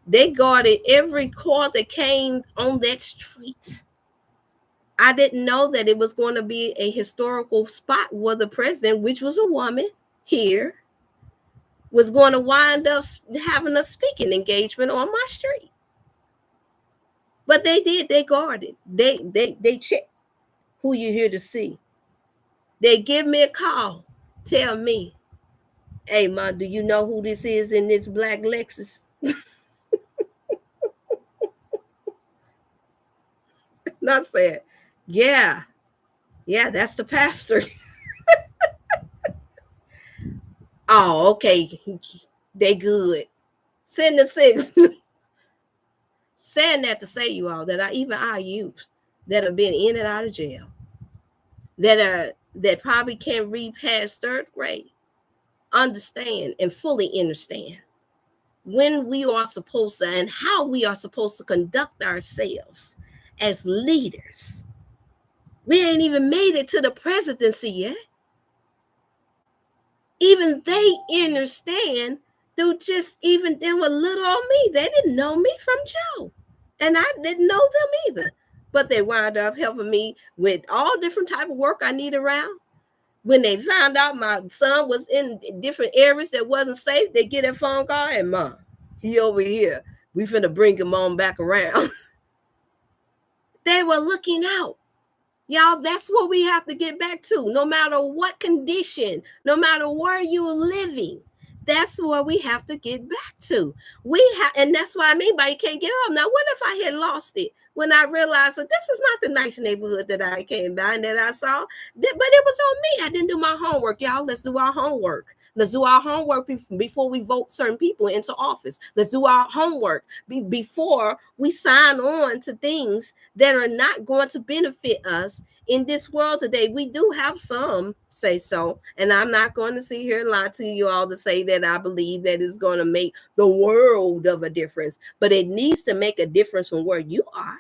They guarded every car that came on that street. I didn't know that it was going to be a historical spot where the president, which was a woman here, was going to wind up having a speaking engagement on my street. But they did. They guarded. They checked who you're here to see. They give me a call. Tell me, hey, ma, do you know who this is in this black Lexus? And I said, yeah, that's the pastor. Oh, okay. They good. Send the six. Saying that to say, you all, that our youth that have been in and out of jail, that probably can't read past third grade, understand and fully understand when we are supposed to and how we are supposed to conduct ourselves as leaders. We ain't even made it to the presidency yet. Even they understand through just even them a little on me. They didn't know me from Joe. And I didn't know them either. But they wound up helping me with all different type of work I need around. When they found out my son was in different areas that wasn't safe, they get a phone call, and Mom, he over here. We finna bring him on back around. They were looking out. Y'all, that's what we have to get back to. No matter what condition, no matter where you're living, that's where we have to get back to. And that's what I mean by you can't get up. Now, what if I had lost it when I realized that this is not the nice neighborhood that I came by and that I saw? But it was on me. I didn't do my homework, y'all. Let's do our homework. Let's do our homework before we vote certain people into office. Let's do our homework before we sign on to things that are not going to benefit us in this world today. We do have some say so, and I'm not going to sit here and lie to you all to say that I believe that it's going to make the world of a difference, but it needs to make a difference from where you are.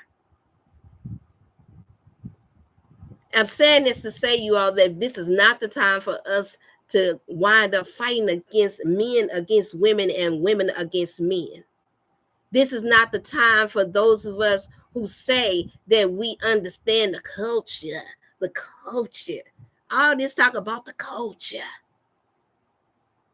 I'm saying this to say, you all, that this is not the time for us to wind up fighting against men against women and women against men. This is not the time for those of us who say that we understand the culture. The culture. All this talk about the culture.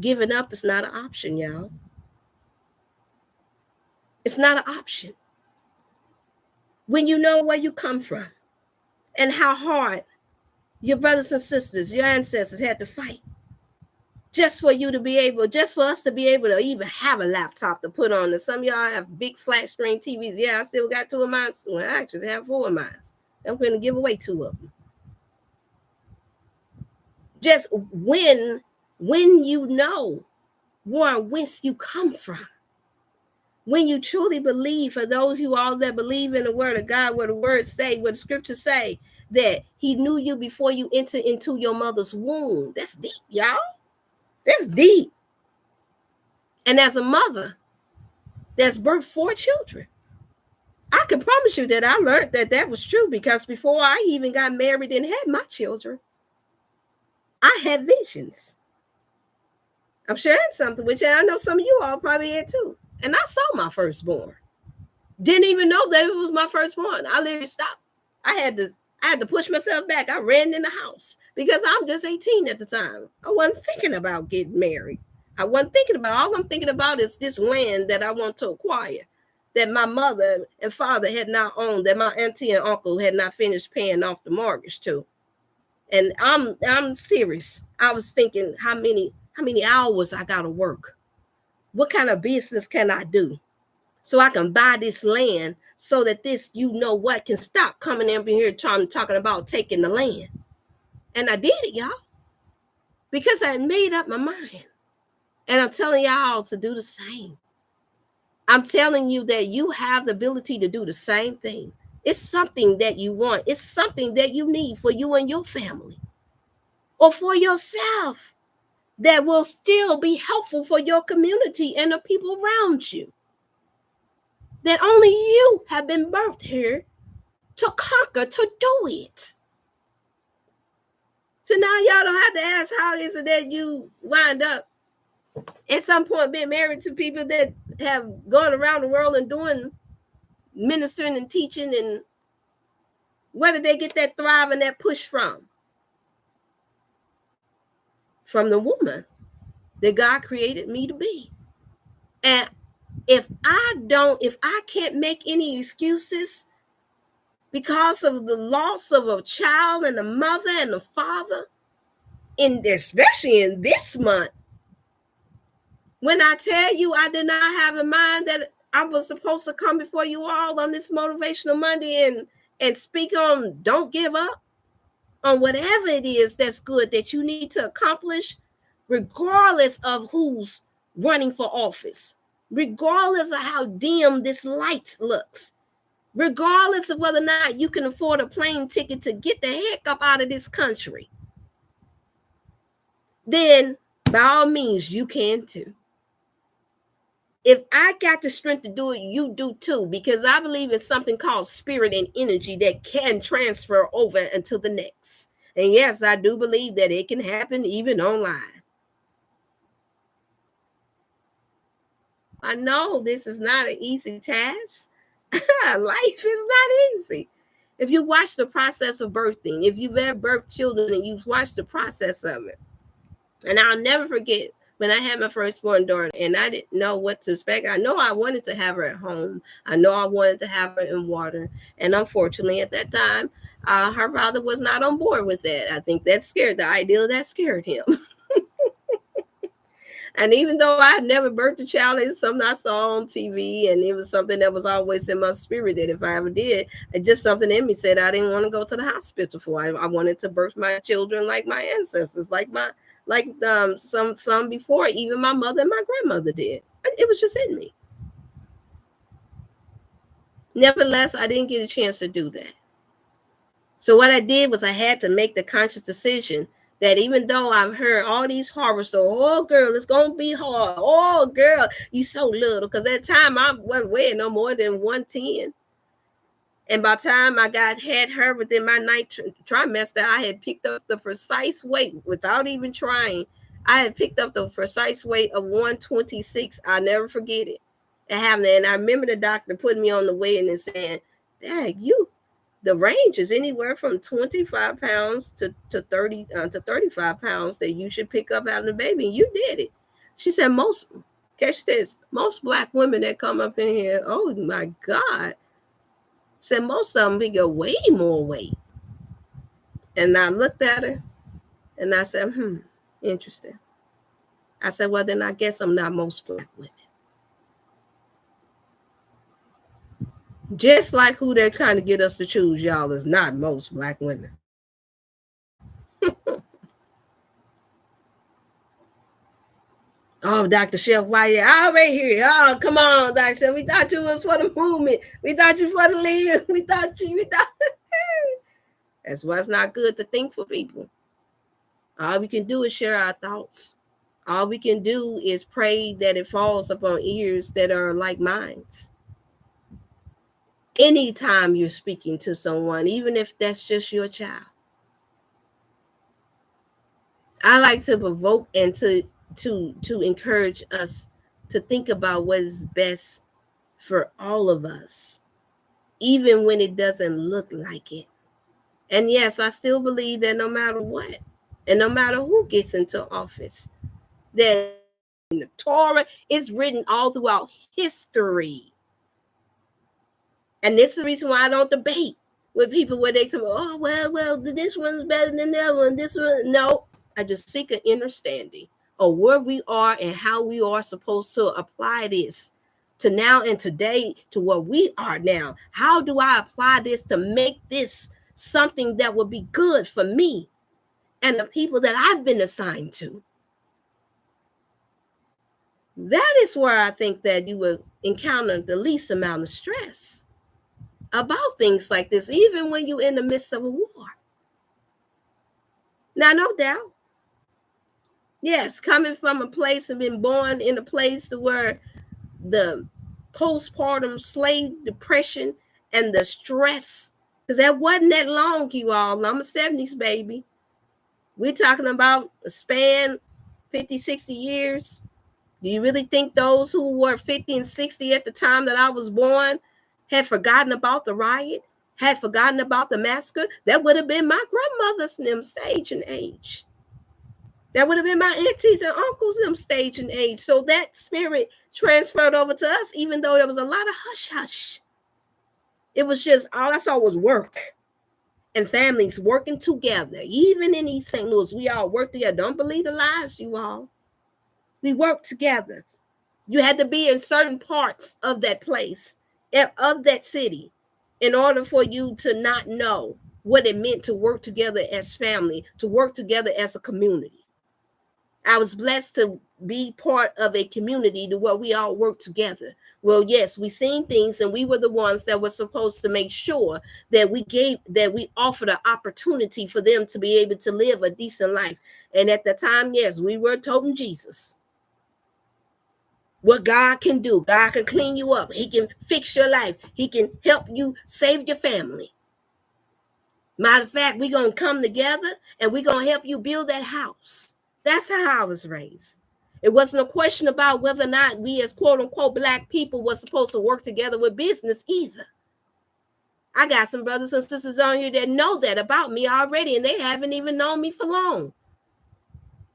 Giving up is not an option, y'all. It's not an option. When you know where you come from and how hard your brothers and sisters, your ancestors had to fight just for you to be able, just for us to be able to even have a laptop to put on. And some of y'all have big flat screen TVs. Yeah, I still got 2 of mine. Well, I actually have 4 of mine. I'm going to give away 2 of them. Just when you know whence you come from, when you truly believe, for those who all that believe in the word of God, what the words say, what the scriptures say, that he knew you before you entered into your mother's womb. That's deep, y'all. That's deep. And as a mother that's birthed 4 children, I can promise you that I learned that was true, because before I even got married and had my children, I had visions. I'm sharing something with you. I know some of you all probably had too. And I saw my firstborn. Didn't even know that it was my firstborn. I literally stopped. I had to push myself back. I ran in the house because I'm just 18 at the time. I wasn't thinking about getting married. I wasn't thinking about, all I'm thinking about is this land that I want to acquire, that my mother and father had not owned, that my auntie and uncle had not finished paying off the mortgage to. And I'm serious. I was thinking how many hours I gotta work. What kind of business can I do so I can buy this land, so that this, you know what, can stop coming in here talking about taking the land. And I did it, y'all, because I made up my mind. And I'm telling y'all to do the same. I'm telling you that you have the ability to do the same thing. It's something that you want. It's something that you need for you and your family, or for yourself, that will still be helpful for your community and the people around you. That only you have been birthed here to conquer, to do it. So now y'all don't have to ask, how is it that you wind up at some point being married to people that have gone around the world and doing ministering and teaching, and where did they get that thrive and that push from? From the woman that God created me to be. And if I can't make any excuses because of the loss of a child and a mother and a father, especially in this month, when I tell you I did not have in mind that I was supposed to come before you all on this Motivational Monday and speak on don't give up on whatever it is that's good that you need to accomplish, regardless of who's running for office, regardless of how dim this light looks, regardless of whether or not you can afford a plane ticket to get the heck up out of this country, then by all means you can too. If I got the strength to do it, you do too, because I believe in something called spirit and energy that can transfer over into the next. And yes, I do believe that it can happen even online. I know this is not an easy task. Life is not easy. If you watch the process of birthing, if you've ever birthed children and you've watched the process of it, and I'll never forget when I had my firstborn daughter and I didn't know what to expect. I know I wanted to have her at home. I know I wanted to have her in water. And unfortunately, at that time, her father was not on board with that. I think the idea of that scared him. And even though I had never birthed a child, it's something I saw on TV, and it was something that was always in my spirit that if I ever did, it's just something in me said I didn't want to go to the hospital for. I wanted to birth my children like my ancestors, like some before, even my mother and my grandmother did. It was just in me. Nevertheless, I didn't get a chance to do that. So what I did was I had to make the conscious decision that even though I've heard all these horror stories, oh girl, it's gonna be hard. Oh girl, you so little. Because at the time I wasn't weighing no more than 110. And by the time I had her within my ninth trimester, I had picked up the precise weight without even trying. I had picked up the precise weight of 126. I'll never forget it. And I remember the doctor putting me on the weight and saying, Dad, the range is anywhere from 25 pounds to 30 to 35 pounds that you should pick up having a baby. And you did it. She said, catch this, most black women that come up in here, oh my God, said most of them figure way more weight. And I looked at her and I said, interesting. I said, well, then I guess I'm not most black women. Just like who they're trying to get us to choose, y'all, is not most black women. Oh, Dr. Chef, why you already here? Oh, come on, Dr. Chef. We thought you was for the movement. We thought you for the leader. We thought. That's why it's not good to think for people. All we can do is share our thoughts. All we can do is pray that it falls upon ears that are like minds. Anytime you're speaking to someone, even if that's just your child, I like to provoke and to encourage us to think about what is best for all of us, even when it doesn't look like it. And yes, I still believe that no matter what, and no matter who gets into office, that the Torah is written all throughout history. And this is the reason why I don't debate with people where they say, oh, well, this one's better than that one. This one, no. I just seek an understanding of where we are and how we are supposed to apply this to now and today to where we are now. How do I apply this to make this something that will be good for me and the people that I've been assigned to? That is where I think that you will encounter the least amount of stress about things like this, even when you're in the midst of a war. Now, no doubt, yes, coming from a place and being born in a place to where the postpartum slave depression and the stress, because that wasn't that long, you all. I'm a 70s baby. We're talking about a span 50, 60 years. Do you really think those who were 50 and 60 at the time that I was born had forgotten about the riot, had forgotten about the massacre? That would have been my grandmother's them stage and age. That would have been my aunties and uncles them stage and age. So that spirit transferred over to us, even though there was a lot of hush-hush. It was just, all I saw was work and families working together. Even in East St. Louis, we all work together. Don't believe the lies, you all. We work together. You had to be in certain parts of that place, of that city, in order for you to not know what it meant to work together as family, to work together as a community. I was blessed to be part of a community to where we all work together. Well, yes, we seen things, and we were the ones that were supposed to make sure that we offered an opportunity for them to be able to live a decent life. And at the time, yes, we were toting Jesus. What God can do, God can clean you up. He can fix your life. He can help you save your family. Matter of fact, we're going to come together and we're going to help you build that house. That's how I was raised. It wasn't a question about whether or not we as quote unquote black people were supposed to work together with business either. I got some brothers and sisters on here that know that about me already, and they haven't even known me for long.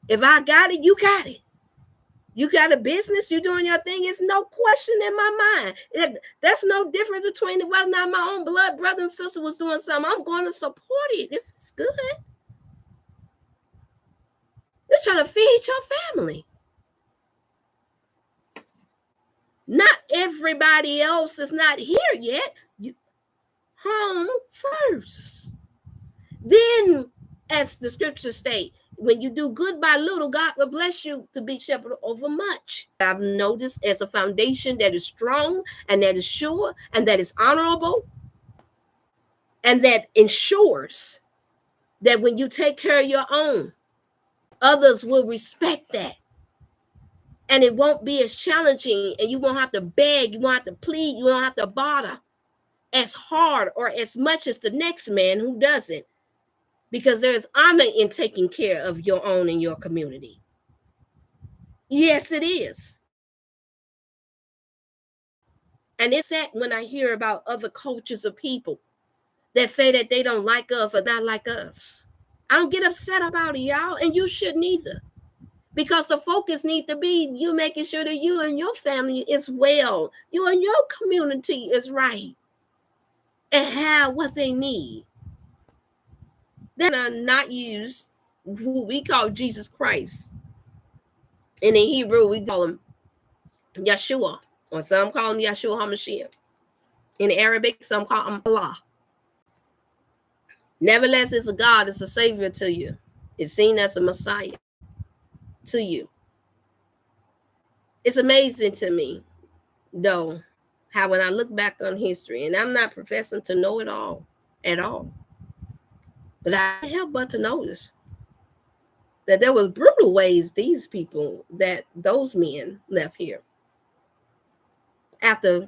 If I got it, you got it. You got a business, you're doing your thing. It's no question in my mind. That's no difference between whether or not my own blood brother and sister was doing something. I'm going to support it if it's good. You're trying to feed your family. Not everybody else is not here yet. Home first. Then, as the scriptures state, when you do good by little, God will bless you to be shepherd over much. I've noticed as a foundation that is strong and that is sure and that is honorable and that ensures that when you take care of your own, others will respect that. And it won't be as challenging, and you won't have to beg, you won't have to plead, you won't have to bother as hard or as much as the next man who doesn't. Because there's honor in taking care of your own and your community. Yes, it is. And it's that when I hear about other cultures of people that say that they don't like us or not like us. I don't get upset about it, y'all, and you shouldn't either. Because the focus need to be you making sure that you and your family is well, you and your community is right, and have what they need. They're gonna not use who we call Jesus Christ. And in Hebrew, we call him Yeshua, or some call him Yeshua HaMashiach. In Arabic, some call him Allah. Nevertheless, it's a God, it's a Savior to you. It's seen as a Messiah to you. It's amazing to me, though, how when I look back on history, and I'm not professing to know it all at all, but I can't help but to notice that there was brutal ways those men left here after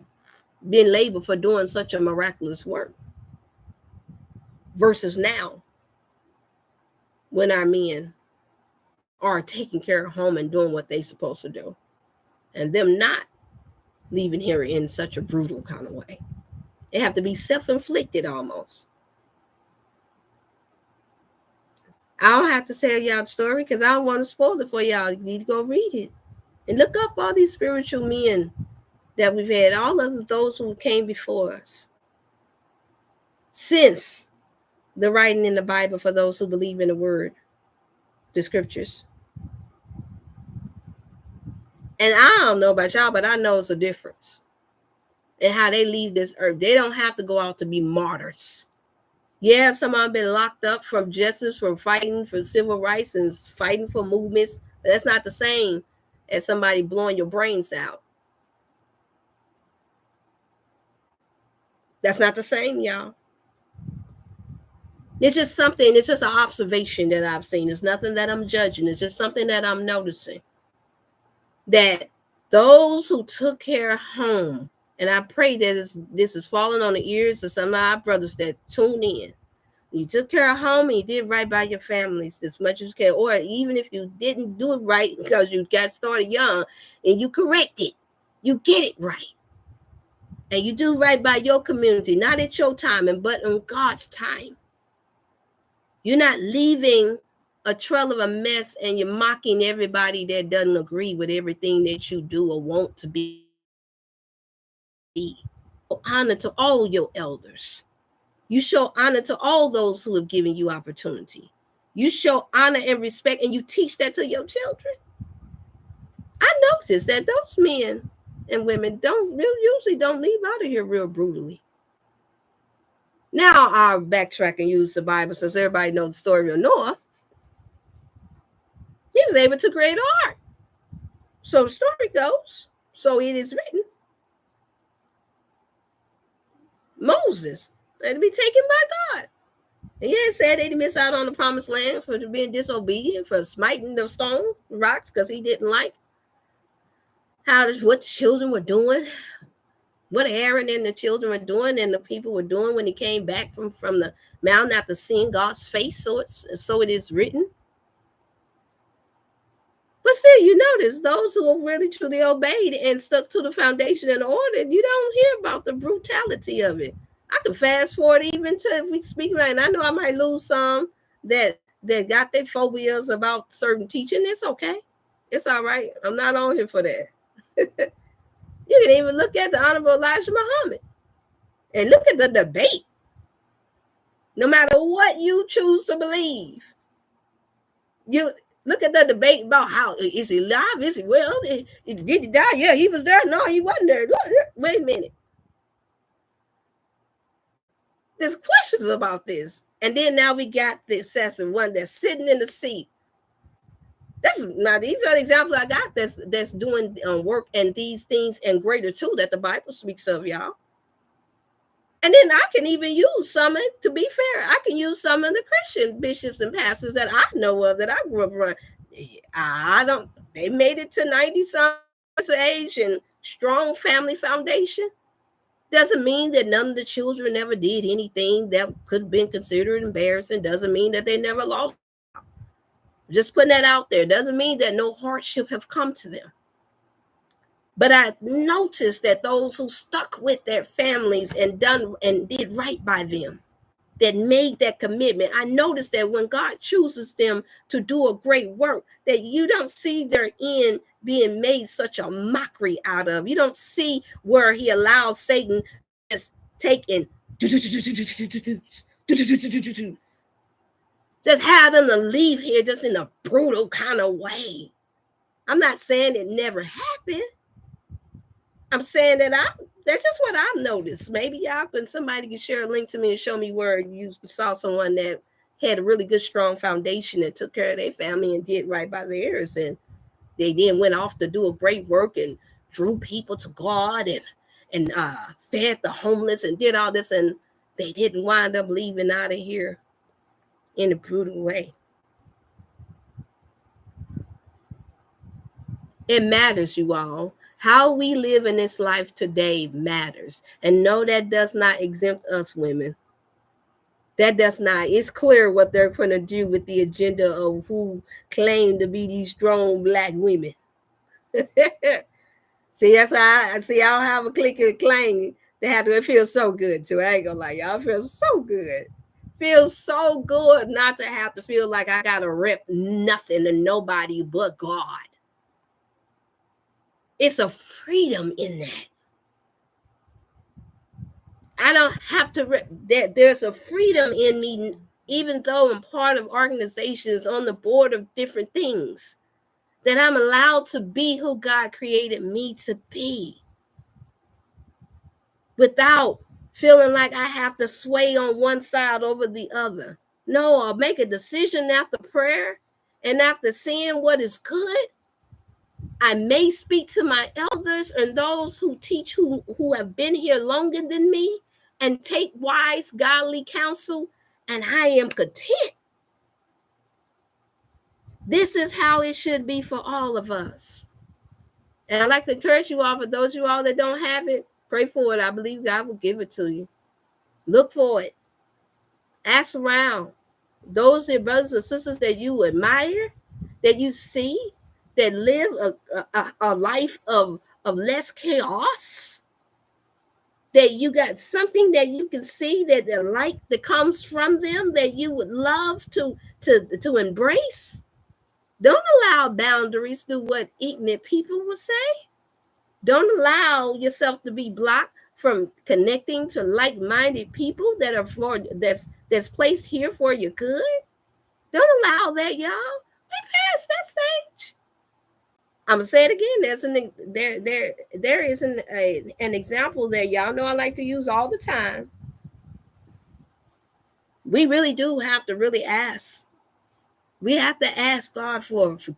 being labeled for doing such a miraculous work, versus now when our men are taking care of home and doing what they're supposed to do, and them not leaving here in such a brutal kind of way. It have to be self-inflicted almost. I don't have to tell y'all the story because I don't want to spoil it for y'all. You need to go read it and look up all these spiritual men that we've had, all of those who came before us since the writing in the Bible, for those who believe in the word, the scriptures. And I don't know about y'all, but I know it's a difference in how they leave this earth. They don't have to go out to be martyrs. Yeah, some of them been locked up from justice, from fighting for civil rights and fighting for movements. But that's not the same as somebody blowing your brains out. That's not the same, y'all. It's just something, it's just an observation that I've seen. It's nothing that I'm judging. It's just something that I'm noticing. That those who took care of home, and I pray that this is falling on the ears of some of our brothers that tune in. You took care of home and you did right by your families as much as you can. Or even if you didn't do it right because you got started young and you correct it, you get it right. And you do right by your community, not at your time, but on God's time. You're not leaving a trail of a mess and you're mocking everybody that doesn't agree with everything that you do or want to be. Honor to all your elders. You show honor to all those who have given you opportunity. You show honor and respect, and you teach that to your children. I noticed that those men and women usually don't leave out of here real brutally. Now I'll backtrack and use the Bible since everybody knows the story of Noah. He was able to create an ark. So the story goes, so it is written. Moses had to be taken by God. And yeah, it said they missed out on the promised land for being disobedient, for smiting the stone rocks because he didn't like what the children were doing, what Aaron and the children were doing, and the people were doing when he came back from the mountain after seeing God's face. So it is written. But still, you notice those who have really truly obeyed and stuck to the foundation and order, you don't hear about the brutality of it. I can fast forward even to if we speak right, and I know I might lose some that got their phobias about certain teaching. It's okay. It's all right. I'm not on here for that. You can even look at the Honorable Elijah Muhammad and look at the debate. No matter what you choose to believe, you look at the debate about how is he alive? Is he well? Did he die? Yeah, he was there. No, he wasn't there. Wait a minute. There's questions about this. And then now we got the assassin one that's sitting in the seat. These are the examples I got that's doing work and these things and greater too that the Bible speaks of, y'all. And then I can even use some, to be fair, I can use some of the Christian bishops and pastors that I know of that I grew up around. They made it to 90-some age and strong family foundation. Doesn't mean that none of the children ever did anything that could have been considered embarrassing. Doesn't mean that they never lost. Just putting that out there. Doesn't mean that no hardship have come to them. But I noticed that those who stuck with their families and did right by them, that made that commitment. I noticed that when God chooses them to do a great work, that you don't see their end being made such a mockery out of. You don't see where he allows Satan just take and just have them to leave here just in a brutal kind of way. I'm not saying it never happened. I'm saying that that's just what I've noticed. Maybe y'all can somebody can share a link to me and show me where you saw someone that had a really good strong foundation and took care of their family and did right by theirs, and they then went off to do a great work and drew people to God and fed the homeless and did all this, and they didn't wind up leaving out of here in a brutal way. It matters, you all. How we live in this life today matters. And no, that does not exempt us women. That does not. It's clear what they're going to do with the agenda of who claim to be these strong Black women. See, that's how I see. Y'all have a click and clang. They have to. It feels so good too. I ain't gonna lie, y'all. It feels so good. Feels so good not to have to feel like I gotta rep nothing to nobody but God. It's a freedom in that. I don't have to. There's a freedom in me, even though I'm part of organizations on the board of different things, that I'm allowed to be who God created me to be, without feeling like I have to sway on one side over the other. No, I'll make a decision after prayer and after seeing what is good. I may speak to my elders and those who teach who have been here longer than me and take wise, godly counsel, and I am content. This is how it should be for all of us. And I'd like to encourage you all, for those of you all that don't have it, pray for it. I believe God will give it to you. Look for it. Ask around. Those are brothers and sisters that you admire, that you see, that live a life of less chaos, that you got something that you can see, that the light that comes from them that you would love to embrace. Don't allow boundaries to what ignorant people will say. Don't allow yourself to be blocked from connecting to like-minded people that are for that's placed here for your good. Don't allow that, y'all. We passed that stage. I'm gonna say it again. There is an example there. Y'all know I like to use all the time. We really do have to really ask. We have to ask God for forgiveness.